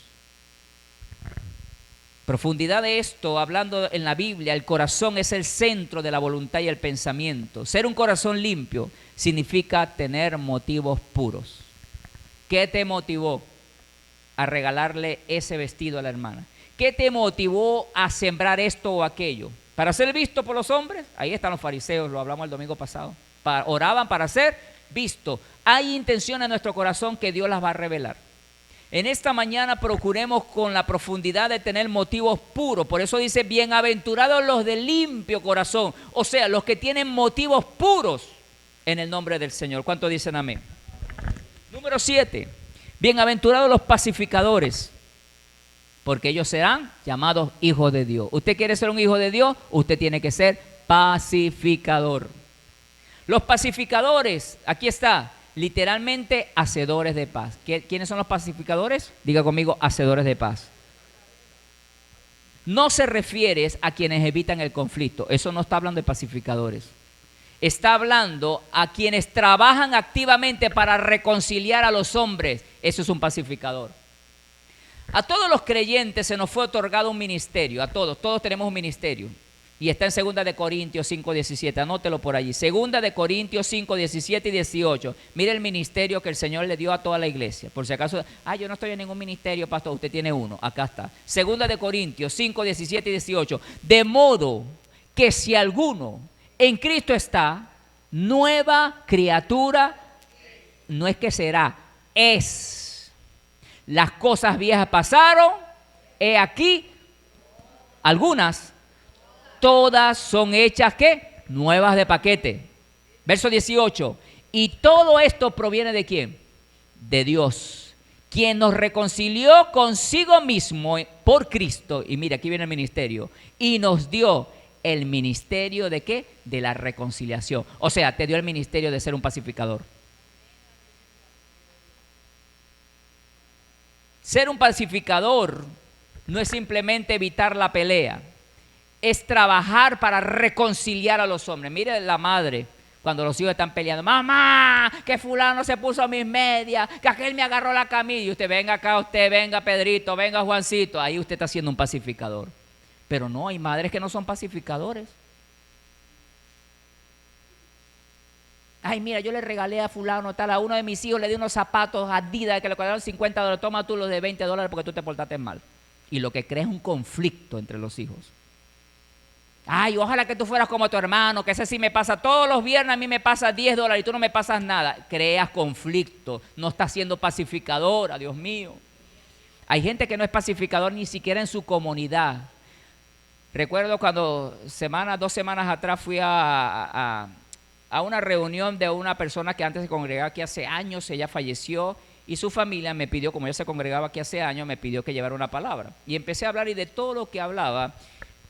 [SPEAKER 1] Profundidad de esto, hablando en la Biblia, el corazón es el centro de la voluntad y el pensamiento. Ser un corazón limpio significa tener motivos puros. ¿Qué te motivó a regalarle ese vestido a la hermana? ¿Qué te motivó a sembrar esto o aquello? ¿Para ser visto por los hombres? Ahí están los fariseos, lo hablamos el domingo pasado. Oraban para ser visto. Hay intenciones en nuestro corazón que Dios las va a revelar. En esta mañana procuremos con la profundidad de tener motivos puros. Por eso dice, bienaventurados los de limpio corazón. O sea, los que tienen motivos puros en el nombre del Señor. ¿Cuántos dicen amén? Número 7, bienaventurados los pacificadores, porque ellos serán llamados hijos de Dios. ¿Usted quiere ser un hijo de Dios? Usted tiene que ser pacificador. Los pacificadores, aquí está, literalmente hacedores de paz. ¿Quiénes son los pacificadores? Diga conmigo, hacedores de paz. No se refiere a quienes evitan el conflicto. Eso no está hablando de pacificadores. Está hablando a quienes trabajan activamente para reconciliar a los hombres. Eso es un pacificador. A todos los creyentes se nos fue otorgado un ministerio. A todos tenemos un ministerio. Y está en 2 de Corintios 5:17, anótelo por allí. 2 de Corintios 5:17 y 18. Mire el ministerio que el Señor le dio a toda la iglesia. Por si acaso, yo no estoy en ningún ministerio, pastor, usted tiene uno. Acá está. 2 de Corintios 5:17 y 18. De modo que si alguno en Cristo está, nueva criatura, no es que será, es. Las cosas viejas pasaron, he aquí, algunas, todas son hechas, ¿qué? Nuevas de paquete. Verso 18. Y todo esto proviene ¿de quién? De Dios, quien nos reconcilió consigo mismo por Cristo. Y mira, aquí viene el ministerio. Y nos dio el ministerio ¿de qué? De la reconciliación. O sea, te dio el ministerio de ser un pacificador. Ser un pacificador no es simplemente evitar la pelea. Es trabajar para reconciliar a los hombres. Mire la madre cuando los hijos están peleando. Mamá, que fulano se puso mis medias, que aquel me agarró la camisa. Y usted, venga acá, usted, venga Pedrito, venga Juancito. Ahí usted está siendo un pacificador. Pero no, hay madres que no son pacificadores. Ay, mira, yo le regalé a fulano tal, a uno de mis hijos le di unos zapatos Adidas que le costaron $50. Toma tú los de $20 porque tú te portaste mal. Y lo que crea es un conflicto entre los hijos. Ay, ojalá que tú fueras como tu hermano, que ese sí me pasa todos los viernes, a mí me pasa $10 y tú no me pasas nada. Creas conflicto, no estás siendo pacificadora, Dios mío. Hay gente que no es pacificador ni siquiera en su comunidad. Recuerdo cuando 2 semanas atrás fui a una reunión de una persona que antes se congregaba aquí hace años, ella falleció y su familia me pidió, como ella se congregaba aquí hace años, me pidió que llevara una palabra. Y empecé a hablar y de todo lo que hablaba,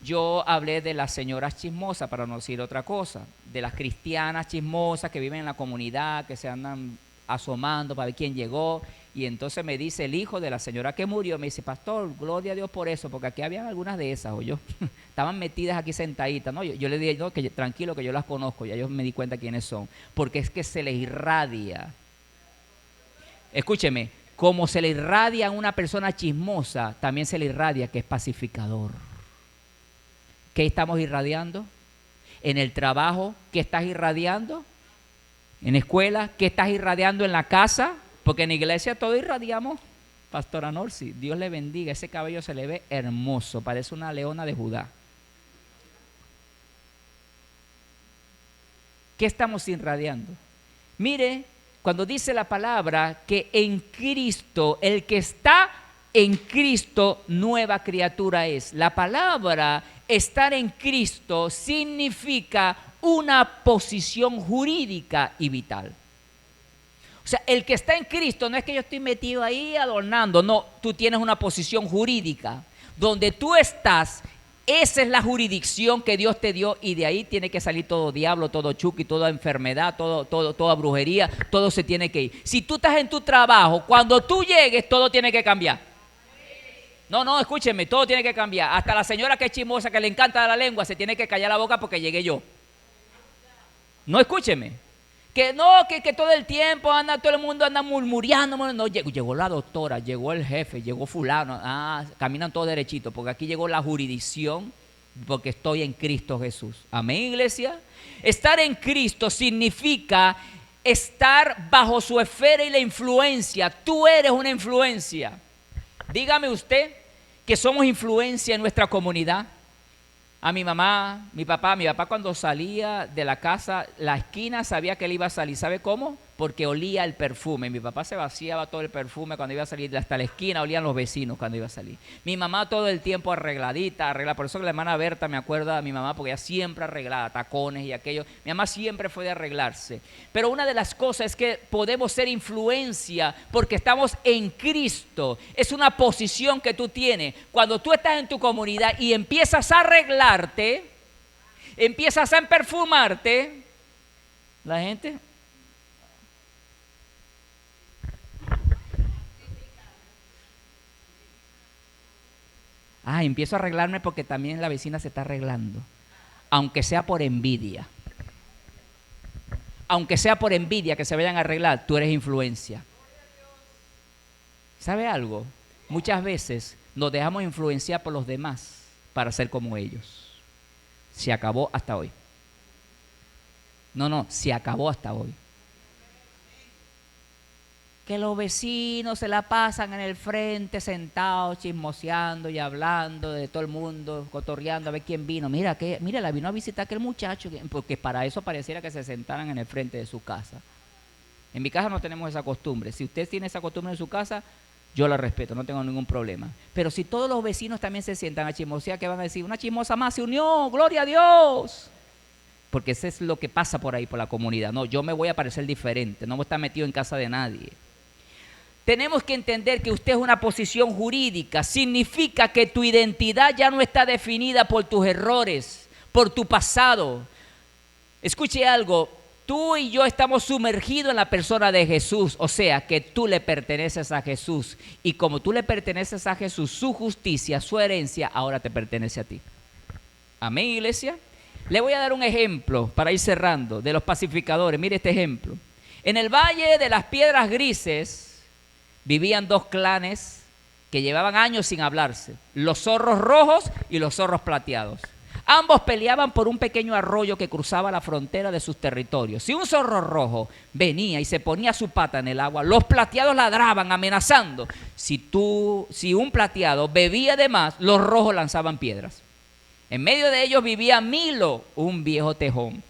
[SPEAKER 1] yo hablé de las señoras chismosas, para no decir otra cosa, de las cristianas chismosas que viven en la comunidad, que se andan asomando para ver quién llegó. Y entonces me dice el hijo de la señora que murió, me dice, pastor, gloria a Dios por eso, porque aquí habían algunas de esas, o yo, estaban metidas aquí sentaditas, ¿no? Yo le dije, no, que tranquilo, que yo las conozco, ya yo me di cuenta quiénes son, porque es que se les irradia. Escúcheme, como se le irradia a una persona chismosa, también se le irradia que es pacificador. ¿Qué estamos irradiando? En el trabajo, ¿qué estás irradiando? En la escuela, ¿qué estás irradiando en la casa? Porque en la iglesia todos irradiamos. Pastora Norsi, Dios le bendiga, ese cabello se le ve hermoso, parece una leona de Judá. ¿Qué estamos irradiando? Mire, cuando dice la palabra que en Cristo, el que está en Cristo, nueva criatura es. La palabra estar en Cristo significa una posición jurídica y vital. O sea, el que está en Cristo no es que yo estoy metido ahí adornando, no, tú tienes una posición jurídica. Donde tú estás, esa es la jurisdicción que Dios te dio y de ahí tiene que salir todo diablo, todo chuki, toda enfermedad, toda brujería, todo se tiene que ir. Si tú estás en tu trabajo, cuando tú llegues, todo tiene que cambiar. No, escúcheme, todo tiene que cambiar. Hasta la señora que es chismosa, que le encanta la lengua, se tiene que callar la boca porque llegué yo. No, escúcheme. Que no, que todo el tiempo anda, todo el mundo anda murmurando. No, llegó la doctora, llegó el jefe, llegó fulano. Caminan todos derechitos, porque aquí llegó la jurisdicción, porque estoy en Cristo Jesús. Amén, iglesia. Estar en Cristo significa estar bajo su esfera y la influencia. Tú eres una influencia. Dígame usted que somos influencia en nuestra comunidad. A mi mamá, mi papá cuando salía de la casa, la esquina sabía que él iba a salir. ¿Sabe cómo? Porque olía el perfume. Mi papá se vaciaba todo el perfume cuando iba a salir, hasta la esquina olían los vecinos cuando iba a salir. Mi mamá todo el tiempo arregladita. Por eso que la hermana Berta me acuerda a mi mamá, porque ella siempre arreglada, tacones y aquello. Mi mamá siempre fue de arreglarse. Pero una de las cosas es que podemos ser influencia porque estamos en Cristo. Es una posición que tú tienes. Cuando tú estás en tu comunidad y empiezas a arreglarte, empiezas a perfumarte, la gente... empiezo a arreglarme porque también la vecina se está arreglando. Aunque sea por envidia. Aunque sea por envidia que se vayan a arreglar, tú eres influencia. ¿Sabe algo? Muchas veces nos dejamos influenciar por los demás para ser como ellos. Se acabó hasta hoy. No, se acabó hasta hoy. Que los vecinos se la pasan en el frente sentados, chismoseando y hablando de todo el mundo, cotorreando a ver quién vino. Mira, la vino a visitar aquel muchacho, porque para eso pareciera que se sentaran en el frente de su casa. En mi casa no tenemos esa costumbre. Si usted tiene esa costumbre en su casa, yo la respeto, no tengo ningún problema. Pero si todos los vecinos también se sientan a chismosear, ¿qué van a decir? Una chismosa más se unió, ¡gloria a Dios! Porque eso es lo que pasa por ahí, por la comunidad. No, yo me voy a parecer diferente, no voy a estar metido en casa de nadie. Tenemos que entender que usted es una posición jurídica. Significa que tu identidad ya no está definida por tus errores, por tu pasado. Escuche algo, tú y yo estamos sumergidos en la persona de Jesús. O sea, que tú le perteneces a Jesús. Y como tú le perteneces a Jesús, su justicia, su herencia, ahora te pertenece a ti. Amén, iglesia. Le voy a dar un ejemplo para ir cerrando de los pacificadores. Mire este ejemplo. En el Valle de las Piedras Grises vivían dos clanes que llevaban años sin hablarse, los zorros rojos y los zorros plateados. Ambos peleaban por un pequeño arroyo que cruzaba la frontera de sus territorios. Si un zorro rojo venía y se ponía su pata en el agua, los plateados ladraban amenazando. Si un plateado bebía de más, los rojos lanzaban piedras. En medio de ellos vivía Milo, un viejo tejón.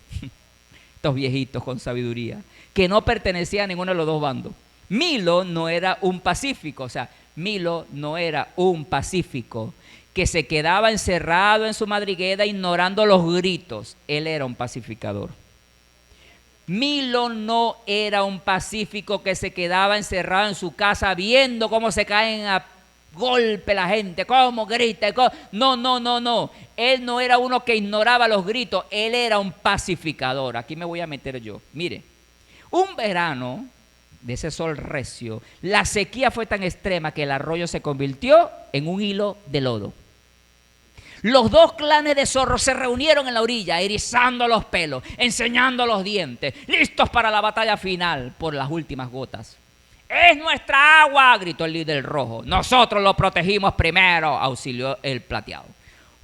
[SPEAKER 1] Estos viejitos con sabiduría, que no pertenecía a ninguno de los dos bandos. Milo no era un pacífico, Milo no era un pacífico que se quedaba encerrado en su madriguera ignorando los gritos. Él era un pacificador. Milo no era un pacífico que se quedaba encerrado en su casa viendo cómo se caen a golpe la gente, cómo grita. No. Él no era uno que ignoraba los gritos, él era un pacificador. Aquí me voy a meter yo. Mire, un verano de ese sol recio, la sequía fue tan extrema que el arroyo se convirtió en un hilo de lodo. Los dos clanes de zorros se reunieron en la orilla, erizando los pelos, enseñando los dientes, listos para la batalla final por las últimas gotas. ¡Es nuestra agua!, gritó el líder rojo. Nosotros lo protegimos primero, auxilió el plateado.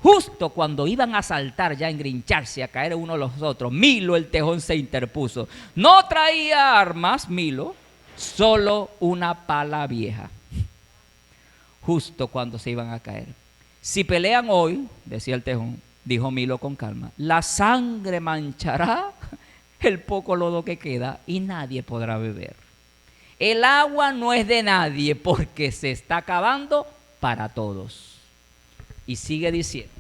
[SPEAKER 1] Justo cuando iban a saltar, ya a engrincharse, a caer uno a los otros, Milo el tejón se interpuso. No traía armas, Milo, solo una pala vieja. Justo cuando se iban a caer. Si pelean hoy, decía el tejón, dijo Milo con calma, la sangre manchará el poco lodo que queda y nadie podrá beber. El agua no es de nadie porque se está acabando para todos. Y sigue diciendo.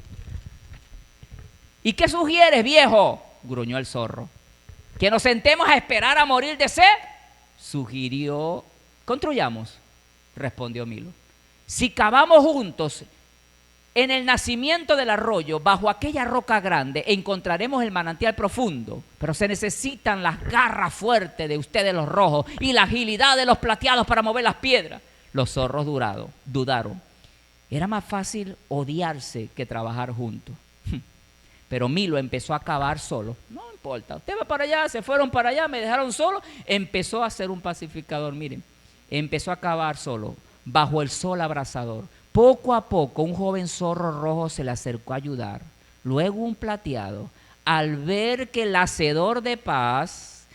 [SPEAKER 1] ¿Y qué sugieres, viejo?, gruñó el zorro. ¿Que nos sentemos a esperar a morir de sed? Sugirió. Construyamos, respondió Milo. Si cavamos juntos en el nacimiento del arroyo, bajo aquella roca grande, encontraremos el manantial profundo, pero se necesitan las garras fuertes de ustedes los rojos y la agilidad de los plateados para mover las piedras. Los zorros dudaron. Era más fácil odiarse que trabajar juntos. Pero Milo empezó a cavar solo. No importa, usted va para allá, se fueron para allá, me dejaron solo. Empezó a ser un pacificador, miren. Empezó a cavar solo, bajo el sol abrasador. Poco a poco un joven zorro rojo se le acercó a ayudar. Luego un plateado, al ver que el hacedor de paz,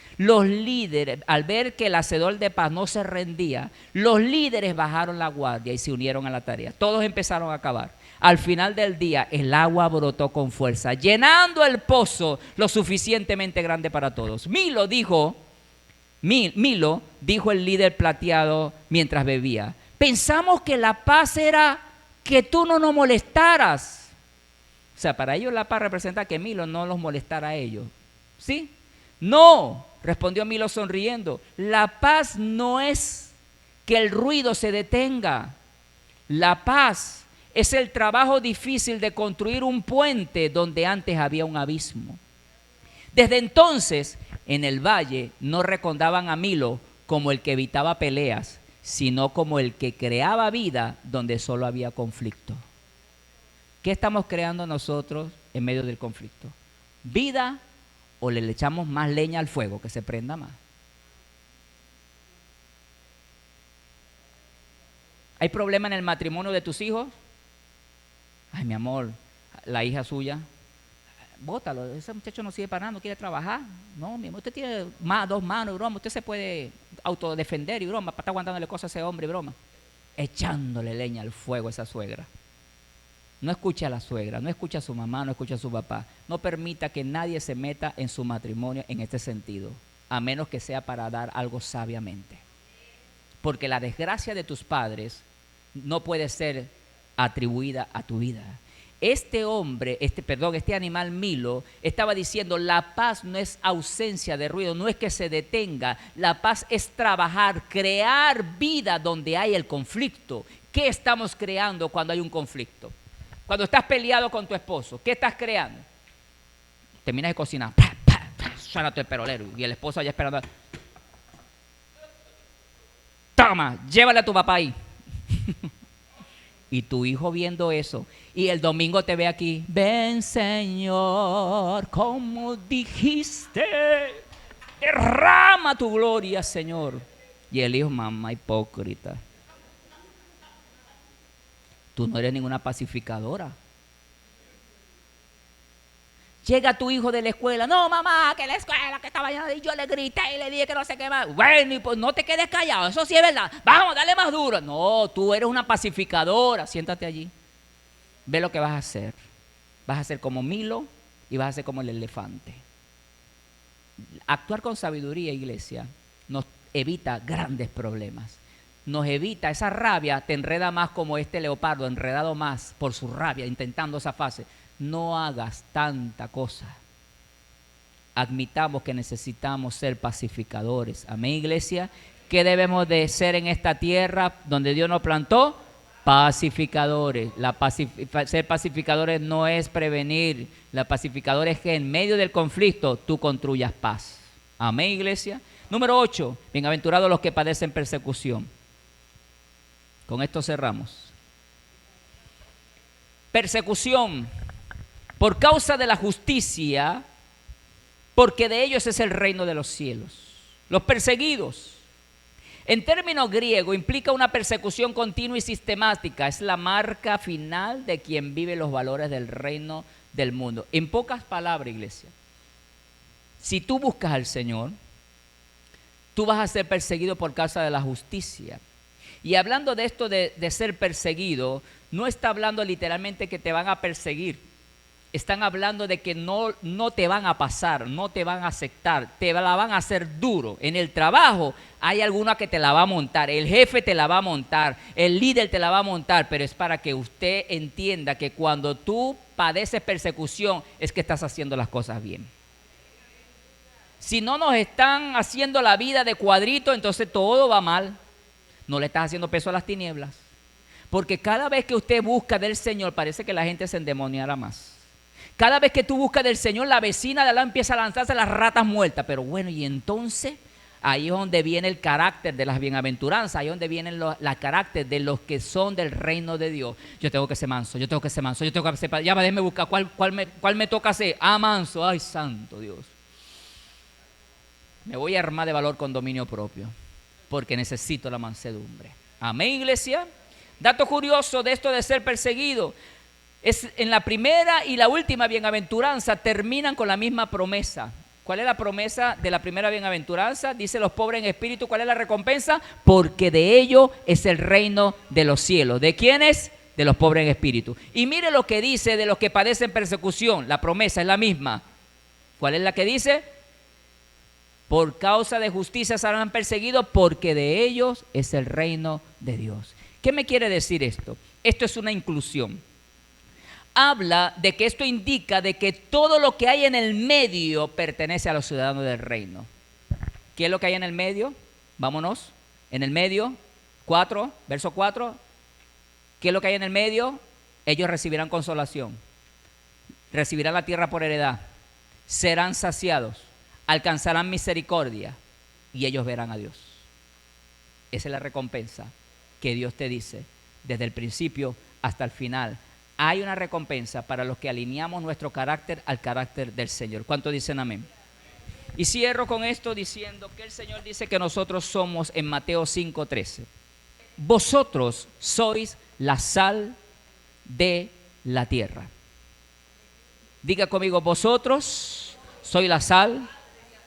[SPEAKER 1] al ver que el hacedor de paz no se rendía, los líderes bajaron la guardia y se unieron a la tarea. Todos empezaron a cavar. Al final del día el agua brotó con fuerza, llenando el pozo lo suficientemente grande para todos. Milo, dijo el líder plateado mientras bebía. Pensamos que la paz era que tú no nos molestaras. O sea, para ellos la paz representa que Milo no los molestara a ellos. ¿Sí? No, respondió Milo sonriendo. La paz no es que el ruido se detenga. La paz es el trabajo difícil de construir un puente donde antes había un abismo. Desde entonces, en el valle no recordaban a Milo como el que evitaba peleas, sino como el que creaba vida donde solo había conflicto. ¿Qué estamos creando nosotros en medio del conflicto? ¿Vida o le echamos más leña al fuego que se prenda más? ¿Hay problema en el matrimonio de tus hijos? Ay, mi amor, la hija suya, bótalo, ese muchacho no sirve para nada, no quiere trabajar. No, mi amor, usted tiene dos manos, broma, usted se puede autodefender y broma, para estar aguantándole cosas a ese hombre, broma. Echándole leña al fuego a esa suegra. No escuche a la suegra, no escuche a su mamá, no escuche a su papá. No permita que nadie se meta en su matrimonio en este sentido, a menos que sea para dar algo sabiamente. Porque la desgracia de tus padres no puede ser atribuida a tu vida. Este animal Milo estaba diciendo, la paz no es ausencia de ruido, no es que se detenga. La paz es trabajar, crear vida donde hay el conflicto. ¿Qué estamos creando cuando hay un conflicto? Cuando estás peleado con tu esposo, ¿qué estás creando? Terminas de cocinar, suena tu perolero y el esposo allá esperando. Toma, llévale a tu papá ahí. Y tu hijo viendo eso, y el domingo te ve aquí, ven Señor, como dijiste, derrama tu gloria, Señor. Y el hijo, mamá hipócrita, tú no eres ninguna pacificadora. Llega tu hijo de la escuela, no mamá, que la escuela que estaba llena, y yo le grité y le dije que no sé qué más. Bueno, y pues no te quedes callado, eso sí es verdad. Vamos, dale más duro. No, tú eres una pacificadora, siéntate allí. Ve lo que vas a hacer. Vas a ser como Milo y vas a ser como el elefante. Actuar con sabiduría, iglesia, nos evita grandes problemas. Nos evita, esa rabia te enreda más como este leopardo, enredado más por su rabia, intentando esa fase. No hagas tanta cosa. Admitamos que necesitamos ser pacificadores. Amén, iglesia. ¿Qué debemos de ser en esta tierra donde Dios nos plantó? Pacificadores. Ser pacificadores no es prevenir. La pacificadora es que en medio del conflicto tú construyas paz. Amén, iglesia. Número 8, bienaventurados los que padecen persecución. Con esto cerramos. Persecución por causa de la justicia, porque de ellos es el reino de los cielos. Los perseguidos, en términos griegos, implica una persecución continua y sistemática. Es la marca final de quien vive los valores del reino del mundo. En pocas palabras, iglesia, si tú buscas al Señor, tú vas a ser perseguido por causa de la justicia. Y hablando de esto de ser perseguido, no está hablando literalmente que te van a perseguir. Están hablando de que no te van a pasar, no te van a aceptar, te la van a hacer duro. En el trabajo hay alguna que te la va a montar, el jefe te la va a montar, el líder te la va a montar, pero es para que usted entienda que cuando tú padeces persecución es que estás haciendo las cosas bien. Si no nos están haciendo la vida de cuadrito, entonces todo va mal. No le estás haciendo peso a las tinieblas. Porque cada vez que usted busca del Señor, parece que la gente se endemoniara más. Cada vez que tú buscas del Señor, la vecina de al lado empieza a lanzarse las ratas muertas. Pero bueno, y entonces ahí es donde viene el carácter de las bienaventuranzas. Ahí es donde viene el carácter de los que son del reino de Dios. Yo tengo que ser manso, yo tengo que ser manso, yo tengo que ser... Ya déjeme buscar cuál me toca ser. Ah, manso, ay, santo Dios. Me voy a armar de valor con dominio propio, porque necesito la mansedumbre. Amén, iglesia. Dato curioso de esto de ser perseguido. Es en la primera y la última bienaventuranza terminan con la misma promesa. ¿Cuál es la promesa de la primera bienaventuranza? Dice los pobres en espíritu. ¿Cuál es la recompensa? Porque de ellos es el reino de los cielos. ¿De quiénes? De los pobres en espíritu. Y mire lo que dice de los que padecen persecución. La promesa es la misma. ¿Cuál es la que dice? Por causa de justicia serán perseguidos, porque de ellos es el reino de Dios. ¿Qué me quiere decir esto? Esto es una inclusión. Habla de que esto indica de que todo lo que hay en el medio pertenece a los ciudadanos del reino. ¿Qué es lo que hay en el medio? Vámonos. En el medio, verso 4. ¿Qué es lo que hay en el medio? Ellos recibirán consolación. Recibirán la tierra por heredad. Serán saciados. Alcanzarán misericordia. Y ellos verán a Dios. Esa es la recompensa que Dios te dice desde el principio hasta el final. Hay una recompensa para los que alineamos nuestro carácter al carácter del Señor. ¿Cuántos dicen amén? Y cierro con esto diciendo que el Señor dice que nosotros somos en Mateo 5:13. Vosotros sois la sal de la tierra. Diga conmigo, vosotros sois la sal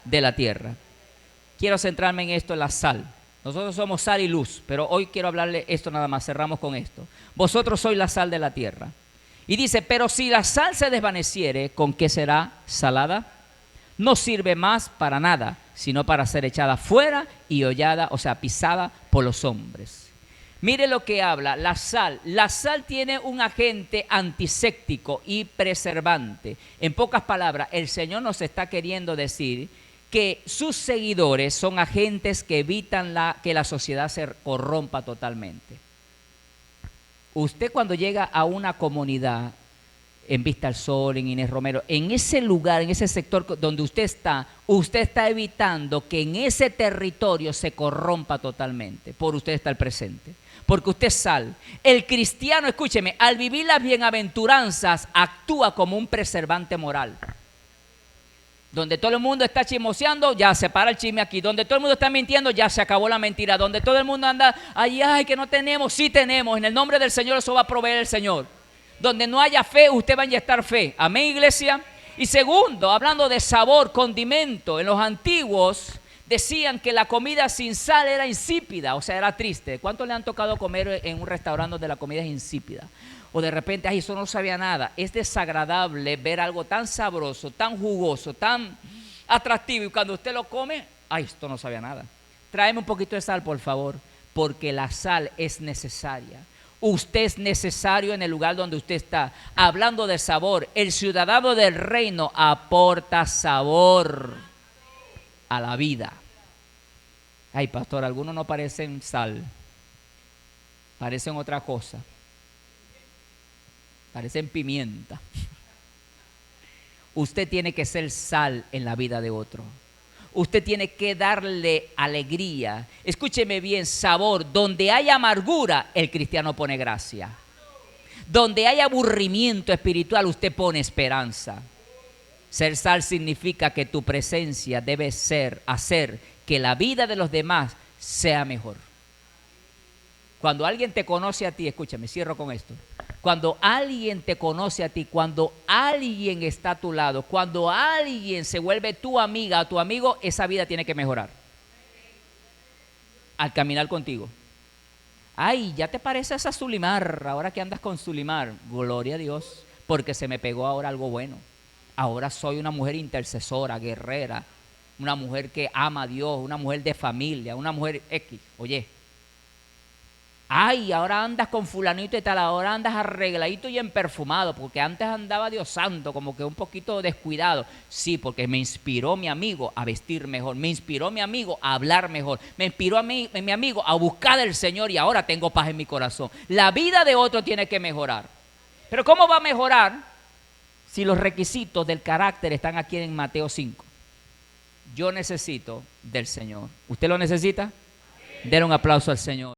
[SPEAKER 1] de la tierra. Quiero centrarme en esto, en la sal. Nosotros somos sal y luz, pero hoy quiero hablarle esto nada más, cerramos con esto. Vosotros sois la sal de la tierra. Y dice, pero si la sal se desvaneciere, ¿con qué será salada? No sirve más para nada, sino para ser echada fuera y hollada, o sea, pisada por los hombres. Mire lo que habla, la sal. La sal tiene un agente antiséptico y preservante. En pocas palabras, el Señor nos está queriendo decir que sus seguidores son agentes que evitan que la sociedad se corrompa totalmente. Usted cuando llega a una comunidad, en Vista al Sol, en Inés Romero, en ese lugar, en ese sector donde usted está evitando que en ese territorio se corrompa totalmente, por usted estar presente. Porque usted es sal. El cristiano, escúcheme, al vivir las bienaventuranzas, actúa como un preservante moral. Donde todo el mundo está chismoseando, ya se para el chisme aquí. Donde todo el mundo está mintiendo, ya se acabó la mentira. Donde todo el mundo anda, ay, que no tenemos, sí tenemos. En el nombre del Señor eso va a proveer el Señor. Donde no haya fe, usted va a inyectar fe. Amén, iglesia. Y segundo, hablando de sabor, condimento. En los antiguos decían que la comida sin sal era insípida, o sea, era triste. ¿Cuántos le han tocado comer en un restaurante donde la comida es insípida? O de repente, ay, eso no sabía nada. Es desagradable ver algo tan sabroso, tan jugoso, tan atractivo. Y cuando usted lo come, ay, esto no sabía nada. Tráeme un poquito de sal, por favor, porque la sal es necesaria. Usted es necesario en el lugar donde usted está. Hablando de sabor, el ciudadano del reino aporta sabor a la vida. Ay, pastor, algunos no parecen sal, parecen otra cosa. Parecen pimienta. Usted tiene que ser sal en la vida de otro. usted tiene que darle alegría. Escúcheme bien, sabor. Donde hay amargura, el cristiano pone gracia. Donde hay aburrimiento espiritual, usted pone esperanza. Ser sal significa que tu presencia debe hacer que la vida de los demás sea mejor. Cuando alguien te conoce a ti, escúchame, cierro con esto. Cuando alguien te conoce a ti, cuando alguien está a tu lado, cuando alguien se vuelve tu amiga o tu amigo, esa vida tiene que mejorar. Al caminar contigo. Ay, ya te pareces a Zulimar, ahora que andas con Zulimar. Gloria a Dios, porque se me pegó ahora algo bueno. Ahora soy una mujer intercesora, guerrera, una mujer que ama a Dios, una mujer de familia, una mujer X. Oye, ay, ahora andas con fulanito y tal, ahora andas arregladito y perfumado, porque antes andaba Dios santo, como que un poquito descuidado. Sí, porque me inspiró mi amigo a vestir mejor, me inspiró mi amigo a hablar mejor, me inspiró a mi amigo a buscar al Señor y ahora tengo paz en mi corazón. La vida de otro tiene que mejorar. Pero ¿cómo va a mejorar si los requisitos del carácter están aquí en Mateo 5? Yo necesito del Señor. ¿Usted lo necesita? Denle un aplauso al Señor.